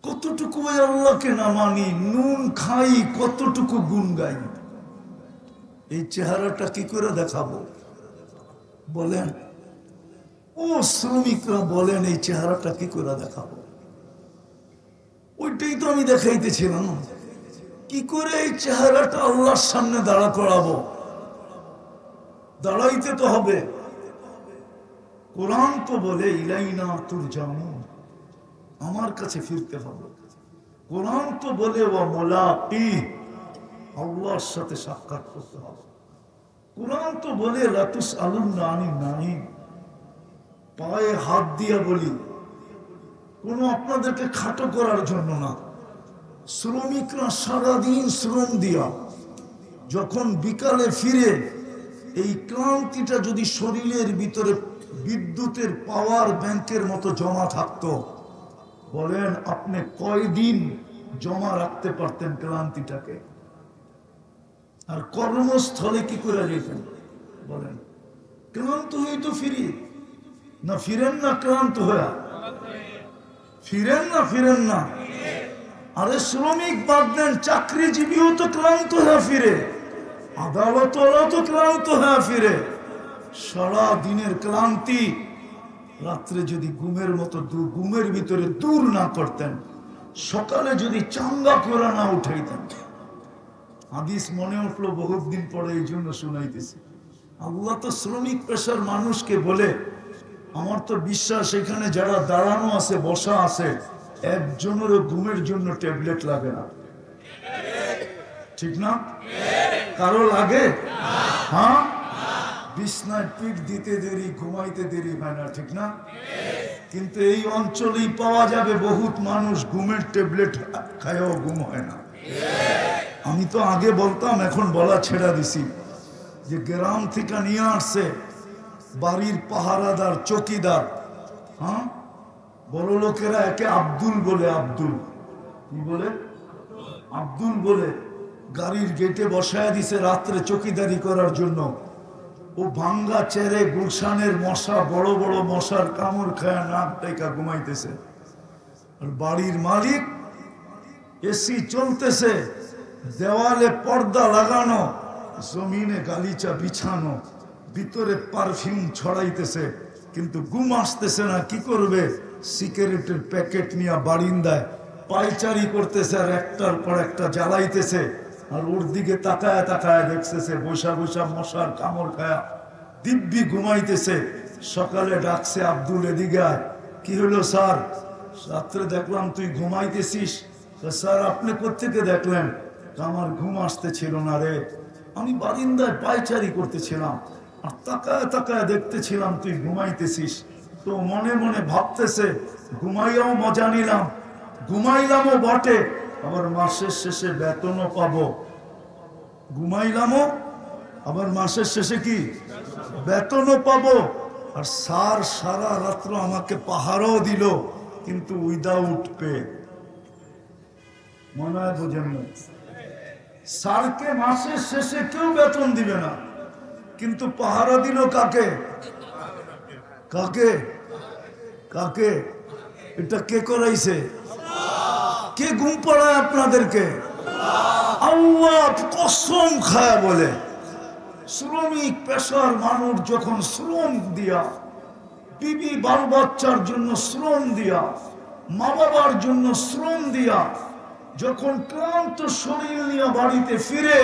কতটুকু ওই আল্লাহকে না মানি? নুন খাই, কতটুকু গুণ গাই? এই চেহারাটা কি করে দেখাবো বলেন? ও শ্রমিকরা বলেন, এই চেহারাটা কি করে দেখাবো? ওইটাই তো আমি দেখাইতেছিলাম। কি করে এই চেহারাটা আল্লাহর সামনে দাঁড়া করাবো? দাঁড়াইতে তো হবে। কোরআন তো বলে ইলাইনা তুরজাউন, আমার কাছে ফিরতে হবে। কোরআন তো বলে ওয়া মুলাকি, আল্লাহর সাথে সাক্ষাৎ করতে হবে। কোরআন তো বলে লা তুসআলুনা আনিন নাঈম, পায়ে হাত দিয়ে বলি, কোনো আপনাদেরকে খাটো করার জন্য না। শ্রমিকরা সারাদিন শ্রম দিয়া যখন বিকালে ফিরে, এই ক্লান্তিটা যদি শরীরের ভিতরে বিদ্যুতের পাওয়ার ব্যাংকের মতো জমা থাকতো। বলেন আপনি কয়দিন জমা রাখতে পারতেন ক্লান্তিটাকে? আর কর্মস্থলে কি করে যেতেন বলেন? ক্লান্ত হয়ে তো ফিরি না, ফিরেন না ক্লান্ত হয়ে? ফিরেন না, ফিরেন না? আরে শ্রমিক বাদ দেন, চাকরিজীবীও তো ক্লান্ত হয়ে ফিরে, আদালতওয়ালাও তো ক্লান্ত হয়ে ফিরে। সারা দিনের ক্লান্তি রাত্রে যদি ঘুমের মতো ঘুমের ভিতরে দূর না করতেন, সকালে যদি চাঙ্গা করে না উঠাইতেন। হাদিস মনে উঠলো বহুত দিন পরে, এই জন্য শুনাইতেছি। আল্লাহ তো শ্রমিক পেশার মানুষকে বলে, আমার তো বিশ্বাস এখানে যারা দাঁড়ানো আছে, বসা আছে, একজনেরও ঘুমের জন্য ট্যাবলেট লাগে না, ঠিক না? কারো লাগে? হ্যাঁ, বিছনায় পিঠ দিতে দেরি, ঘুমাইতে দেরি হয় না, ঠিক না? কিন্তু এই অঞ্চলেই পাওয়া যাবে বহুত মানুষ ঘুমের ট্যাবলেট খায়ও ঘুম হয় না। আমি তো আগে বলতাম, এখন বলা ছেড়া দিছি, যে গ্রাম থেকে নিয়ে আসছে বাড়ির পাহারাদার, চকিদার। হ্যাঁ, বড় লোকেরা একে আব্দুল বলে, আব্দুল কি বলে? আব্দুল বলে। গাড়ির গেটে বসায় দিছে রাত্রে চকিদারি করার জন্য। ও ভাঙ্গা চেরে গুলশানের মশা, বড় বড় মশার কামড় খায় নাক টেকা ঘুমাইতেছে। আর বাড়ির মালিক, এসি চলতেছে, দেওয়ালে পর্দা লাগানো, জমিনে গালিচা বিছানো, ভিতরে পারফিউম ছড়াইতেছে, কিন্তু ঘুম আসতেছে না। কি করবে? সিগারেটের প্যাকেট নিয়ে বারিন্দায় পাইচারি করতেছে, আর একটার পর একটা জ্বালাইতেছে, আর ওর দিকে তাকায় তাকায় দেখতেছে, বৈশা বৈশা মশার কামড় খায়া দিব্যি ঘুমাইতেছে। সকালে ডাকছে, আব্দুল এদিকে আয়। কি হলো স্যার? রাত্রে দেখলাম তুই ঘুমাইতেছিস। স্যার আপনি কোত্থেকে দেখলেন? আমার ঘুম আসতেছিল না রে, আমি বারিন্দায় পায়চারি করতেছিলাম, আর তাকায় তাকায় দেখতেছিলাম তুই ঘুমাইতেছিস। তো মনে মনে ভাবতেছে, ঘুমাইয়াও মজা নিলাম, ঘুমাইলামও বটে, আবার মাসের শেষে বেতনও পাবো। ঘুমাইলামও, আবার মাসের শেষে কি বেতনও পাবো। আর স্যার সারা রাত্র আমাকে পাহারাও দিল, কিন্তু উইদাউট পে। মনে হয় বোঝেন না? স্যারকে মাসের শেষে কেউ বেতন দিবে না, কিন্তু পাহারা দিল কাকে? কাকে? কাকে? এটা কে করাইছে? কে ঘুম পাড়ায় আপনাদেরকে? আল্লাহ কসম খায় বলে, শ্রমিক পেশার মানুষ যখন শ্রম দিয়া, বিবি বাল বাচ্চার জন্য শ্রম দিয়া, মা বাবার জন্য শ্রম দিয়া, যখন ক্লান্ত শরীর নিয়ে বাড়িতে ফিরে,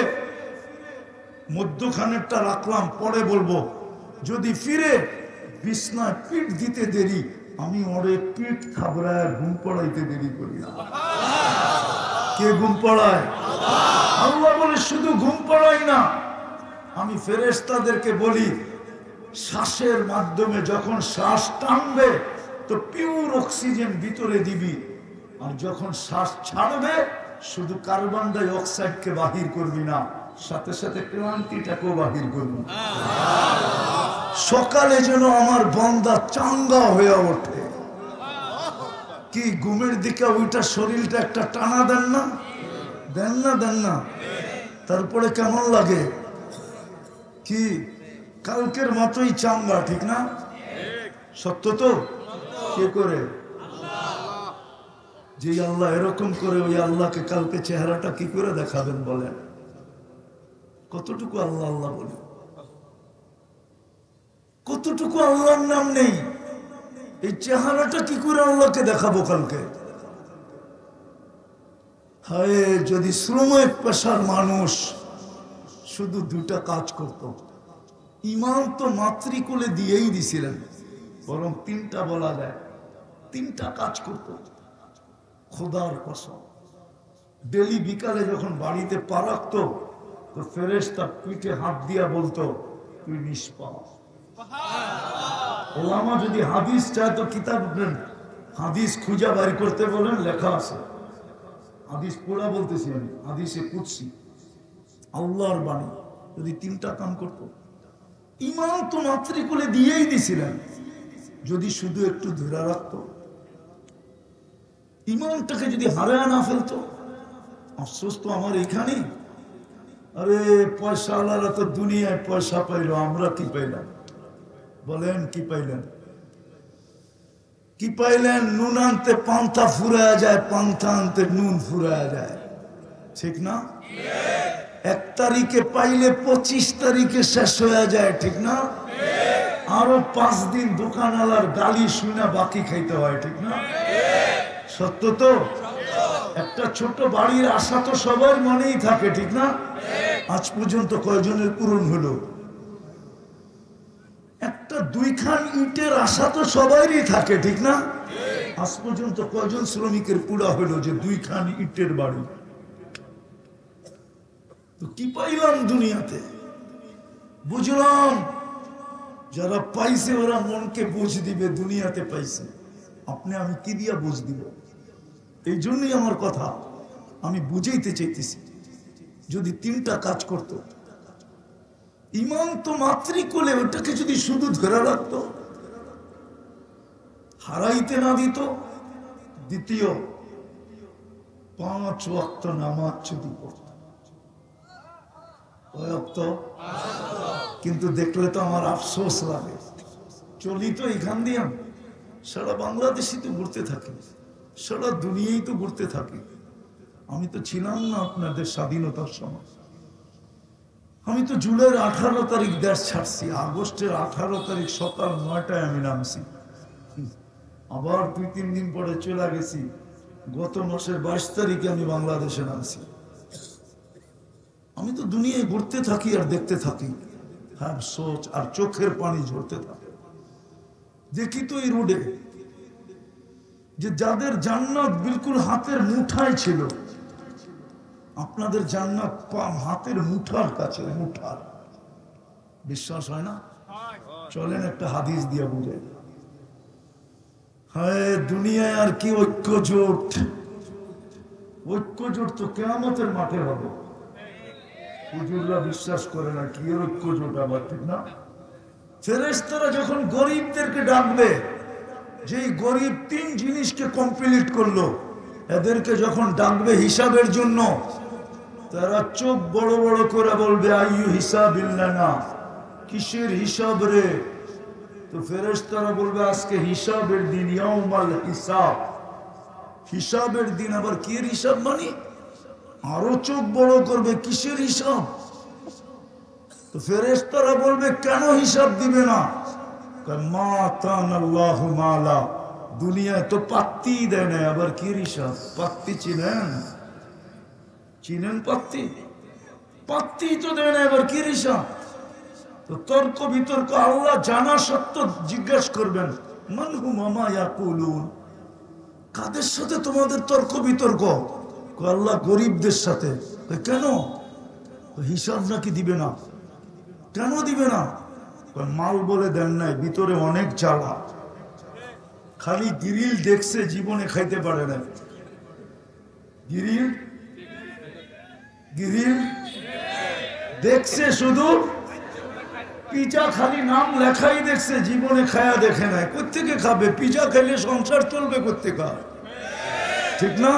মধ্যখানেরটা রাখলাম পরে বলবো, যদি ফিরে বিছনায় পিঠ দিতে দেরি, আমি ওরে পিঠ থাবড়ায় ঘুম পড়াইতে দেরি করি না। কে ঘুম পড়ায়? আল্লাহ বলে শুধু ঘুম পড়াই না, আমি ফেরেশতাদেরকে বলি, শ্বাসের মাধ্যমে যখন শ্বাস টানবে তো পিওর অক্সিজেন ভিতরে দিবি, আর যখন শ্বাস ছাড়বে শুধু কার্বন ডাই অক্সাইডকে বাহির করবি না, সাথে সাথে ক্লান্তিটাকেও বাহির করবি। সকালে যেন আমার বান্দা চাঙ্গা হয়ে ওঠে। কি ঘুমের দিকে ওইটা শরীরটা একটা টানা দেন না? দেন না? দেন না? তারপরে কেমন লাগে? কি কালকের মতোই চাঙ্গা, ঠিক না? সত্য তো? কে করে? যে আল্লাহ এরকম করে, ওই আল্লাহকে কালকে চেহারাটা কি করে দেখাবেন বলেন? কতটুকু আল্লাহ আল্লাহ বলে, কতটুকু আল্লাহর নাম নেই, এই চেহারাটা কি করে আল্লাহকে দেখাবো কালকে? হায়, যদি শ্রমিক পেশার মানুষ শুধু দুটা কাজ করত, ইমাম তো মাতৃকুলে দিয়েই দিছিলেন, বরং তিনটা বলা যায়, তিনটা কাজ করত। খোদার কসম, ডেলি বিকালে যখন বাড়িতে পা রাখতো তো ফেরেশতা পিঠে হাত দিয়া বলতো, তুই নিষ্পাপ। ওলামা যদি হাদিস চায় তো কিতাব দেন, হাদিস খুঁজা বাড়ি করতে বলেন, লেখা আছে। হাদিস পড়া বলতেছি আমি, হাদিসে কুদসি, আল্লাহর বাণী। যদি তিনটা কাম করত, ইমান তো মাতৃকুলে দিয়েই দিছিলেন, যদি শুধু একটু ধরে রাখতো, ইমানটাকে যদি হারায় না ফেলতো। আফসোস তো আমার এখানে। আরে পয়সা আলাদা তো দুনিয়ায় পয়সা পাইল, আমরা কি পাইলাম বলেন? কি পাইলেন? কি পাইলেন? নুন আনতে পান্তা ফুরায়া যায়, পান্তা আনতে নুন ফুরায়া যায়, ঠিক না? 1 তারিখে পাইলে 25 তারিখে শেষ হয়ে যায়, ঠিক না? আরো 5 দিন দোকানওয়ালার গালি শুনে বাকি খাইতে হয়, ঠিক না? সত্য তো? একটা ছোট বাড়ির আশা তো সবার মনেই থাকে, ঠিক না? আজ পর্যন্ত কয়জনের পূরণ হলো? একটা 2 খান ইটের আশা তো সবারই থাকে, ঠিক না? আজ পর্যন্ত কয়জন শ্রমিকের পুরা হলো যে 2 খান ইটের বাড়ি? তো কি পাইলাম দুনিয়াতে? বুঝলাম যারা পাইছে ওরা মনকে বুঝ দিবে, দুনিয়াতে পাইছে। আপনি আমি কি দিয়া বুঝ দিব? এই জন্যই আমার কথা, আমি বুঝাইতে চাইতেছি। যদি 3টা কাজ করত, ইমান তো মাতৃকুলে, ওটাকে যদি শুধু ধরে রাখতো, হারাইতে না দিত। দ্বিতীয়, 5 ওয়াক্ত নামাজ যদি পড়ত। কিন্তু দেখলে তো আমার আফসোস লাগে। চলি তো এখান দিয়ে, সারা বাংলাদেশই তো ঘুরতে থাকি, সারা দুনিয়ায় তো ঘুরতে থাকি। আমি তো ছিলাম না আপনাদের স্বাধীনতার সময়। আমি তো জুলাইয়ের 18 তারিখ দেশ ছাড়ছি, আগস্টের 18 তারিখ সকাল 9টায় আমি নামছি। আবার 2-3 দিন পরে চলে গেছি। গত মাসের 22 তারিখে আমি বাংলাদেশে নামছি। আমি তো দুনিয়ায় ঘুরতে থাকি আর দেখতে থাকি। হ্যাঁ, সোচ আর চোখের পানি ঝরতে থাকে। দেখি তো এই রোডে যে যাদের জান্নাত বিলকুল হাতের মুঠায় ছিল, আপনাদের জান্নাত হাতের মুঠার কাছে, মুঠার। বিশ্বাস হয় না? চলেন একটা হাদিস দিয়ে বুঝে। হ্যাঁ, দুনিয়ায় আর কি ঐক্য জোট? ঐক্য জোট তো কিয়ামতের মাঠে হবে। হুজুররা বিশ্বাস করে না কি ঐক্য জোট আবার, ঠিক না? ফেরেশতারা যখন গরিবদেরকে ডাকবে, যেই গরিব 3 জিনিসকে কমপ্লিট করলো, এদেরকে যখন ডাকবে হিসাবের জন্য, তারা চোখ বড় বড় করে বলবে, আইয়ু হিসাবিল্লানা, কিসের হিসাব রে? তো ফেরেশতারা বলবে, আজকে হিসাবের দিন, ইয়াউমাল হিসাব। হিসাবের দিন। আবার কি হিসাব মানে? আরো চোখ বড় করবে, কিসের হিসাব? তো ফেরেশতারা বলবে, কেন হিসাব দিবে না? মা তানাল্লাহু মালা, দুনিয়ায় তো পাত্তি দেয় না, আবার কি হিসাব? পাত্তি চিনেন? চিনেন পাত্তি? পাত্তি তো দেয় না, এবার কি হিসাব? তো তর্ক বিতর্ক আল্লাহ জানা সত্য জিজ্ঞাসা করবেন, মান হুম মা ইয়াকুলুন, কাদের সাথে তোমাদের তর্ক বিতর্ক? আল্লাহ গরিবদের সাথে। কেন? হিসাব নাকি দিবে না? কেন দিবে না? মাল বলে দেন নাই, ভিতরে অনেক জ্বালা। খালি গ্রিল দেখছে, জীবনে খাইতে পারে না। গ্রিল গ্রিল দেখছে, শুধু পিজা খালি নাম লেখাই দেখছে, জীবনে খায়া দেখে নাই। কোত্থেকে খাবে? পিজা খাইলে সংসার চলবে কোত্থেকে? ঠিক না?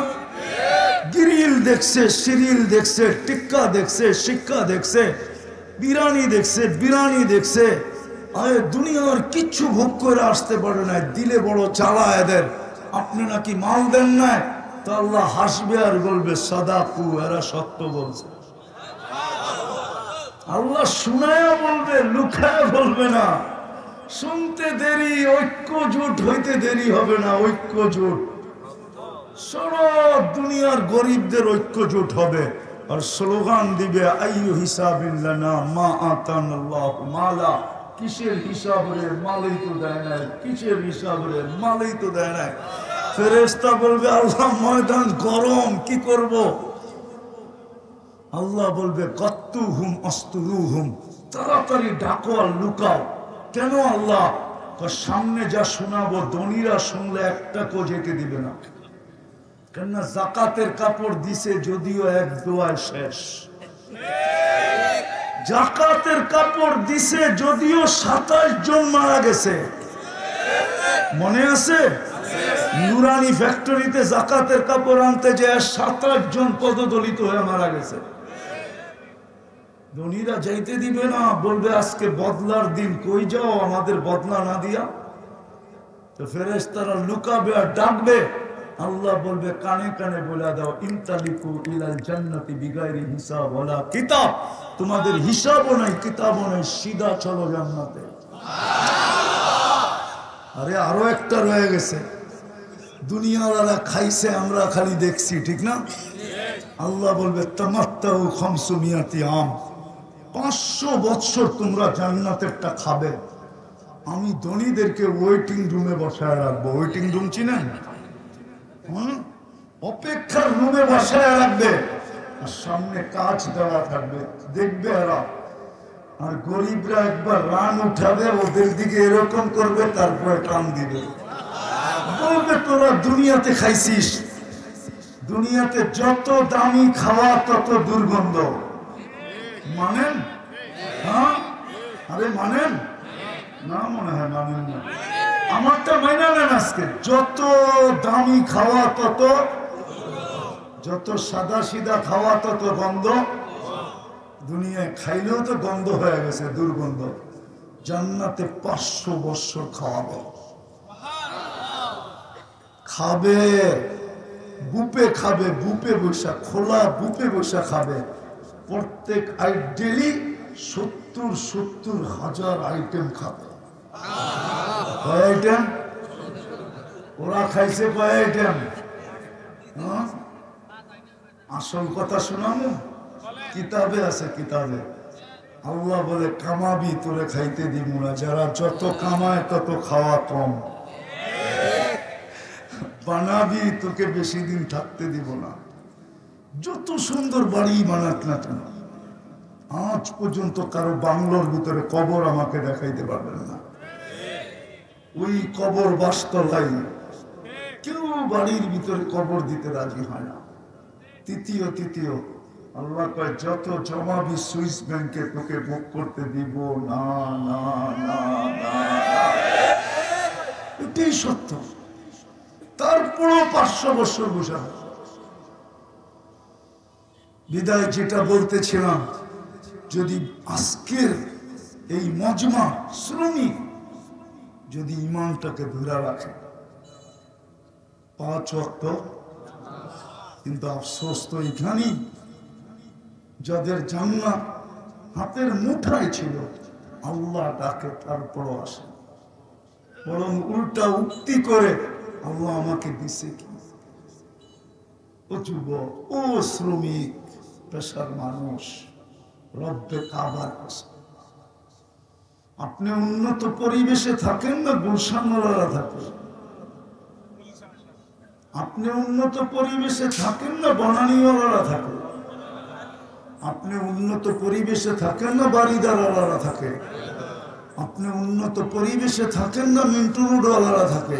গ্রিল দেখছে, সিরিল দেখছে, টিক্কা দেখছে, শিক্ষা দেখছে, বিরানি দেখছে, বিরানি দেখছে। আরে দুনিয়ার কিচ্ছু ভোগ করে আসতে পারে না, দিলে বড় চালা এদের। আপনি নাকি মাল দেন না, তো আল্লাহ হাসবে আর বলবে, সাদাকু, এরা সত্য বলছে। আল্লাহ শুনায়া বলবে, লুকায়া বলবে না। শুনতে দেরি, ঐক্য জোট হইতে দেরি হবে না। ঐক্য জোট সারা দুনিয়ার গরিবদের ঐক্য জোট হবে, আর স্লোগান দিবে, আইয়ু হিসাবিল্লানা মা আতানাল্লাহু মালা, কিসের হিসাব রে? মালই তো দেয় নাই। কিসের হিসাব রে? মালই তো দেয় নাই। ফেরেশতা বলবে, আল্লাহ ময়দান গরম, কি করব? আল্লাহ বলবে, কাত্তুহুম আস্তুরুহুম, তাড়াতাড়ি ডাকো আর লুকাও। কেন আল্লাহ? সামনে যা শোনাবো ধনীরা শুনলে একটা কো যেতে দিবে না। কেননা জাকাতের কাপড় দিছে, যদিও এক দোয়ায় শেষ। জাকাতের কাপড় দিছে, যদিও 27 জন মারা গেছে। মনে আছে? নুরানি ফ্যাক্টরিতে জাকাতের কাপড় আনতে যে 27 জন পদদলিত হয়ে মারা গেছে। ধনীরা যাইতে দিবে না, বলবে আজকে বদলার দিন, কই যাও আমাদের বদলা না দিয়া। তো ফেরেশতারা লুকাবে আর ডাকবে, আল্লাহ বলবে কানে কানে বলে দাও, ইনতালিকু ইলাল জান্নাতি বিগাইরি হিসাব ওয়ালা কিতাব, তোমাদের হিসাবও নাই কিতাবও নাই, সিধা চলো জান্নাতে। আরে আরো একটা রয়ে গেছে, দুনিয়াওয়ালা খাইছে, আমরা খালি দেখছি, ঠিক না? আল্লাহ বলবে তামাত্তাউ খামসুমিয়াতি আম, 500 বছর তোমরা জান্নাতেরটা খাবে। আমি ধনীদেরকে ওয়েটিং রুমে বসায় রাখবো। ওয়েটিং রুম চিনেন? অপেক্ষার রুমে বসায় রাখবে, আর সামনে কাজ দেওয়া থাকবে, দেখবে এরা। আর গরিবরা একবার রান উঠাবে, ওদের দিকে এরকম করবে, তারপরে টান দিবে, বলবে তোরা দুনিয়াতে খাইছিস, দুনিয়াতে যত দামি খাওয়া তত দুর্গন্ধ। মানেন? হ্যাঁ, আরে মানেন না? মনে হয় মানেন না। আমারটা মাইনা নেন আজকে, যত দামি খাওয়া তত, যত সাদা সিধা খাওয়া তত গন্ধ। দুনিয়ায় খাইলেও তো গন্ধ হয়ে গেছে, দুর্গন্ধ। জান্নাতে 500 বছর খাওয়াবে, খাবে, বুপে খাবে, বুপে বসা, খোলা বুপে বসা খাবে। প্রত্যেক ডেলি 70 হাজার আইটেম খাবে। কয় আইটেম? ওরা খাইছে কয় আইটেম? আসল কথা শোনাবো, কিতাবে আছে, কিতাবে আল্লাহ বলে কামাবি তোরে খাইতে দিব না, যারা যত কামায় তত খাওয়া কম, বানাবি তোকে বেশি দিন থাকতে দিব না। যত সুন্দর বাড়ি বানাক না কেন, আজ পর্যন্ত কারো বাংলোর ভিতরে কবর আমাকে দেখাইতে পারবেন না। ওই কবর বাস্তলাই, কেউ বাড়ির ভিতরে কবর দিতে রাজি হয় না। তৃতীয় আল্লাহ কয় যত জমাবি সুইস ব্যাংকে তোকে ভোগ করতে দিব না, না, না, না। এটাই সত্য। তারপরও 500 বছর বসা। বিদায় যেটা বলতেছিলাম, যদি আজকের এই মজমা শ্রমিক যদি ইমানটাকে ধরে রাখে, 5 ওয়াক্ত, কিন্তু আফসোস তো এখানেই, যাদের জান্নাত হাতের মুঠায় ছিল, আল্লাহ ডাকে তারপরও আসে, বরং উল্টা উক্তি করে আল্লাহ আমাকে দিছে কি। ও যুবক, ও শ্রমিক, পেশার মানুষ, রব্বে কাবার কসম, আপনি উন্নত পরিবেশে থাকেন না গুলশানওয়ালারা থাকে? আপনি উন্নত পরিবেশে থাকেন না বনানীওয়ালারা থাকে? আপনি উন্নত পরিবেশে থাকেন না বাড়িদারওয়ালারা থাকে? আপনি উন্নত পরিবেশে থাকেন না মিন্টু রোডওয়ালারা থাকে?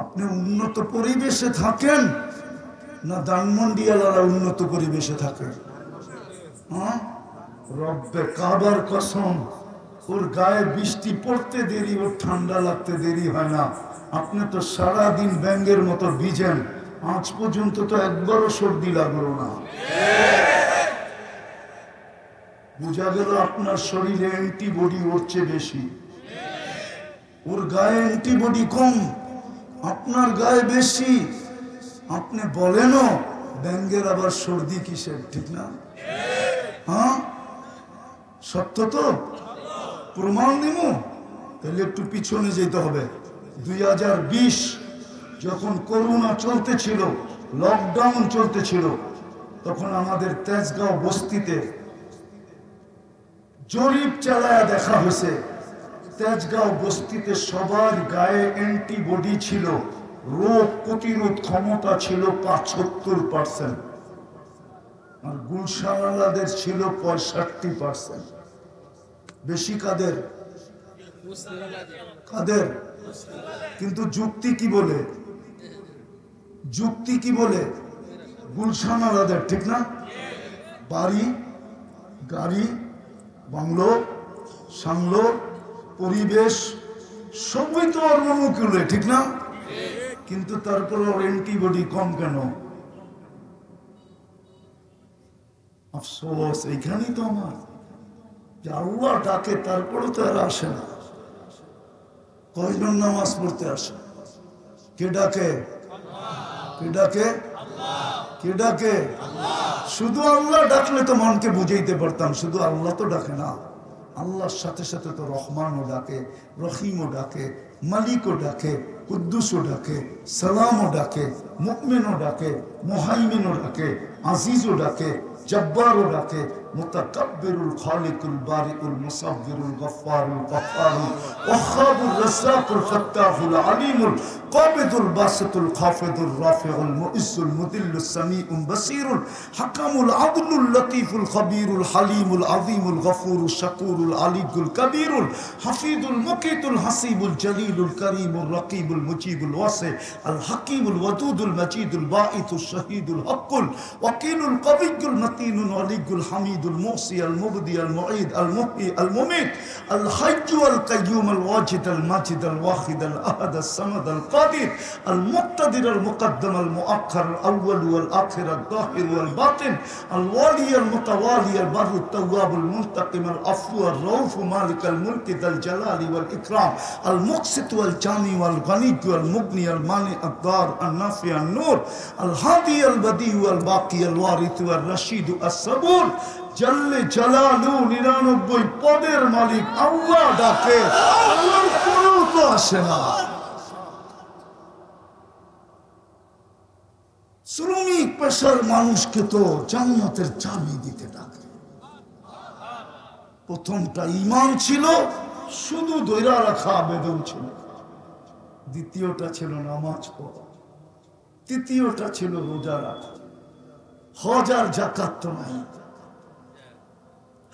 আপনি উন্নত পরিবেশে থাকেন না ধানমন্ডিওয়ালারা উন্নত পরিবেশে থাকে? হ্যাঁ, রব্বে কাবার কসম, ওর গায়ে বৃষ্টি পড়তে দেরি, ওর ঠান্ডা লাগতে দেরি হয় না। আপনি তো সারাদিন ব্যাঙের মতো ভিজেন, আজ পর্যন্ত তো একবারও সর্দি লাগলো না। বোঝা গেল আপনার শরীরে অ্যান্টিবডি ওর চেয়ে বেশি, ওর গায়ে অ্যান্টিবডি কম, আপনার গায়ে বেশি। আপনি বলেনও ব্যাঙের আবার সর্দি কিসের, ঠিক না? হ্যাঁ, সত্য তো, প্রমাণ দিব। তাহলে একটু পিছনে যেতে হবে। 2020 যখন করোনা চলতেছিল, লকডাউন চলতেছিল, তখন আমাদের তেজগাঁও বস্তিতে জরিপ চালায়া দেখা হয়েছে, তেজগাঁও বস্তিতে সবার গায়ে অ্যান্টিবডি ছিল, রোগ প্রতিরোধ ক্ষমতা ছিল 75%, আর গুলশানওয়ালাদের ছিল 65%। বেশি কাদের? কাদের? কিন্তু যুক্তি কি বলে? যুক্তি কি বলে? গুলশানওয়ালাদের, ঠিক না? বাড়ি, গাড়ি, বাংলো সাংলো পরিবেশ সবই তো ওর অনুকূলে, ঠিক না? কিন্তু তারপরে ওর অ্যান্টিবডি কম কেন? আফসোস এইখানেই তো আমার, যে আল্লাহ ডাকে তারপরে তো এরা আসে না। কয়জন নামাজ পড়তে আসে? কে ডাকে? কে ডাকে? কে ডাকে? শুধু আল্লাহ ডাকলে তো মনকে বুঝাইতে পারতাম, শুধু আল্লাহ তো ডাকে না। আল্লাহর সাথে সাথে তো রহমানও ডাকে, রহিমও ডাকে, মালিকও ডাকে, কুদ্দুসও ডাকে, সালামও ডাকে, মুমিনও ডাকে, মুহাইমিনও ডাকে, আজিজও ডাকে, জব্বারও ডাকে, মুতাকাব্বিরুল খালিকুল বারিউল মুসাব্বিরুল গফফারুল গফফারুল ওয়াহ্হাবুর রাজ্জাকুল ফাত্তাহুল আলিমুল কাবিদুল বাসিতুল খাফিদুর রাফিউল মুইজ্জুল মুদিল্লুস সামিউল বাসীরুল হাকামুল আদলুল লতীফুল খবীরুল হালিমুল আযীমুল গফুরুশ শাকুরুল আলিয়ুল কবীরুল হাফিজুল মুকিতুল হাসিবুল জলিলুল করিমুর রকিবুল মুজিবুল ওয়াসি আল হাকিমুল ওয়াদুদুল মজিদুল বাঈতুশ শহীদুল হকুল ওয়াকিলুল কবিয়্যুল মতিনুল ওয়ালিয়ুল হামিদুল মুহসি আল মুবদি আল মুঈদ আল মুহয়ি আল মুমীত আল হাইয়্যু আল কাইয়্যুম আল ওয়াজিদ আল মাজিদ আল ওয়াহিদ আল আহাদ আস সামাদ আল কাদির আল মুক্তাদির আল মুকদ্দম আল মুআক্খার আল আউয়াল ওয়াল আখির আল যাহির ওয়াল বাতিন আল ওয়ালি আল মুতাওয়ালি আল বাররু তাওয়াব আল মুনতাকিম আল আফু আল রাউফ মালিক আল মুলক যাল জালালি ওয়াল ইকরাম আল মুকসিত ওয়াল জামি ওয়াল গনি ওয়াল মুগনি আল মানি আল দার আল নাফি আল নূর আল হাদি আল বদি ওয়াল বাকি আল ওয়ারিস ওয়াল রশিদ আস সাবুর জল্লে জালালু 99 পদের মালিক আল্লাহ ডাকে, আল্লাহর কোনো তো আসে না। শ্রমিক পেশার মানুষকে তো জান্নাতের চাবি দিতে ডাকে। প্রথমটা ঈমান ছিল, শুধু ধইরা রাখা আবেদন ছিল। দ্বিতীয়টা ছিল নামাজ পড়া, তৃতীয়টা ছিল রোজা রাখা, হজ আর যাকাত তো নাই।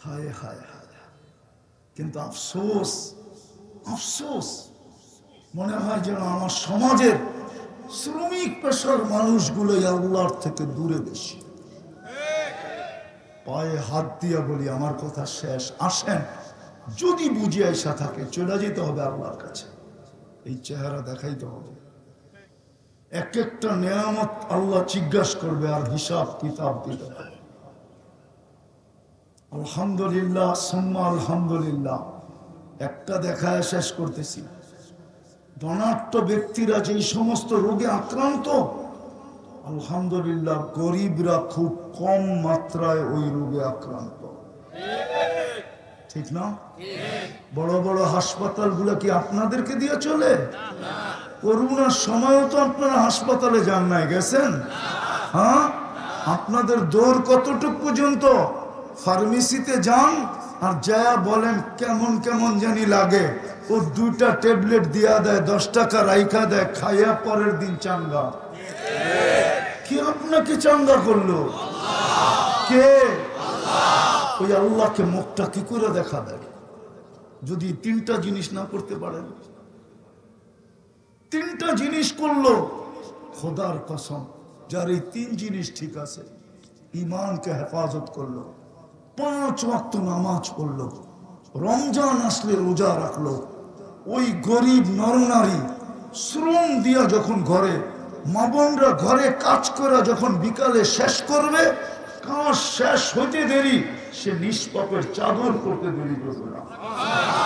হায় হায় হায়, কিন্তু আফসোস আফসোস, মনে হয় যেন আমার সমাজের শ্রমিক পেশার মানুষগুলোই আল্লাহর থেকে দূরে বেশি। পায়ে হাত দিয়া বলি, আমার কথা শেষ। আসেন, যদি বুঝে আইসা থাকে চলে যেতে হবে আল্লাহর কাছে, এই চেহারা দেখাইতে হবে। এক একটা নিয়ামত আল্লাহ জিজ্ঞাসা করবে আর হিসাব কিতাব দিতে হবে। আলহামদুলিল্লাহ সুম্মা আলহামদুলিল্লাহ। একটা দেখায় শেষ করতেছি, ধনাঢ্য ব্যক্তিরা যেই সমস্ত রোগে আক্রান্ত, আলহামদুলিল্লাহ গরিবরা খুব কম মাত্রায় ওই রোগে আক্রান্ত, ঠিক না? বড় বড় হাসপাতালগুলো কি আপনাদেরকে দিয়ে চলে? করোনার সময়ও তো আপনারা হাসপাতালে যান নাই, গেছেন? হ্যাঁ, আপনাদের দৌড় কতটুক পর্যন্ত? ফার্মেসিতে যান আর যা বলেন কেমন কেমন জানি লাগে, ও 2টা ট্যাবলেট দিয়া দেয়, 10 টাকা রাইখা দেয়, খাইয়া পরের দিন চাঙ্গা। কি আপনাকে চাঙ্গা করলো? কে? ওই আল্লাহকে মুখটা কি করে দেখা দেয় যদি 3টা জিনিস না করতে পারেন? 3টা জিনিস করলো, খোদার কসম, যার এই 3 জিনিস ঠিক আছে, ঈমানকে হেফাজত করলো, 5 ওয়াক্ত নামাজ পড়লো, রমজান আসলে রোজা রাখলো, ওই গরিব নরনারী শ্রম দিয়া যখন ঘরে মা বোনরা ঘরে কাজ করে যখন বিকালে শেষ করবে, কাজ শেষ হইতে দেরি, সে নিষ্পাপের চাদর করতে দেরি করবে না।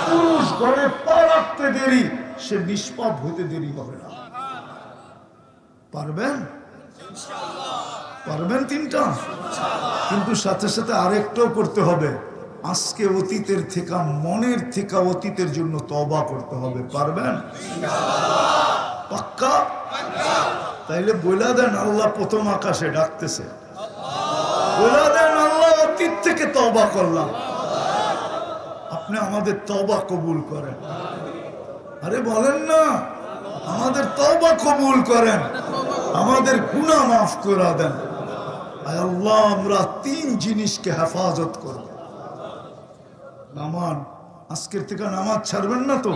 পুরুষ ঘরে পা রাখতে দেরি, সে নিষ্পাপ হইতে দেরি হবে না। পারবেন? পারবেন 3টা? কিন্তু সাথে সাথে আরেকটাও করতে হবে, আজকে অতীতের থেকে, মনের থেকে অতীতের জন্য তওবা করতে হবে। পারবেন? পাক্কা? তাইলে বইলা দেন, আল্লাহ প্রথম আকাশে ডাকতেছে, বইলা দেন আল্লাহ অতীত থেকে তওবা করলাম, আপনি আমাদের তওবা কবুল করেন। আরে বলেন না, আমাদের তওবা কবুল করেন, আমাদের গুনাহ মাফ করে দেন। আল্লাহ আমরা 3 জিনিসকে হেফাজত করব। নামাজ, আজকের থেকে নামাজ ছাড়বেন না তো?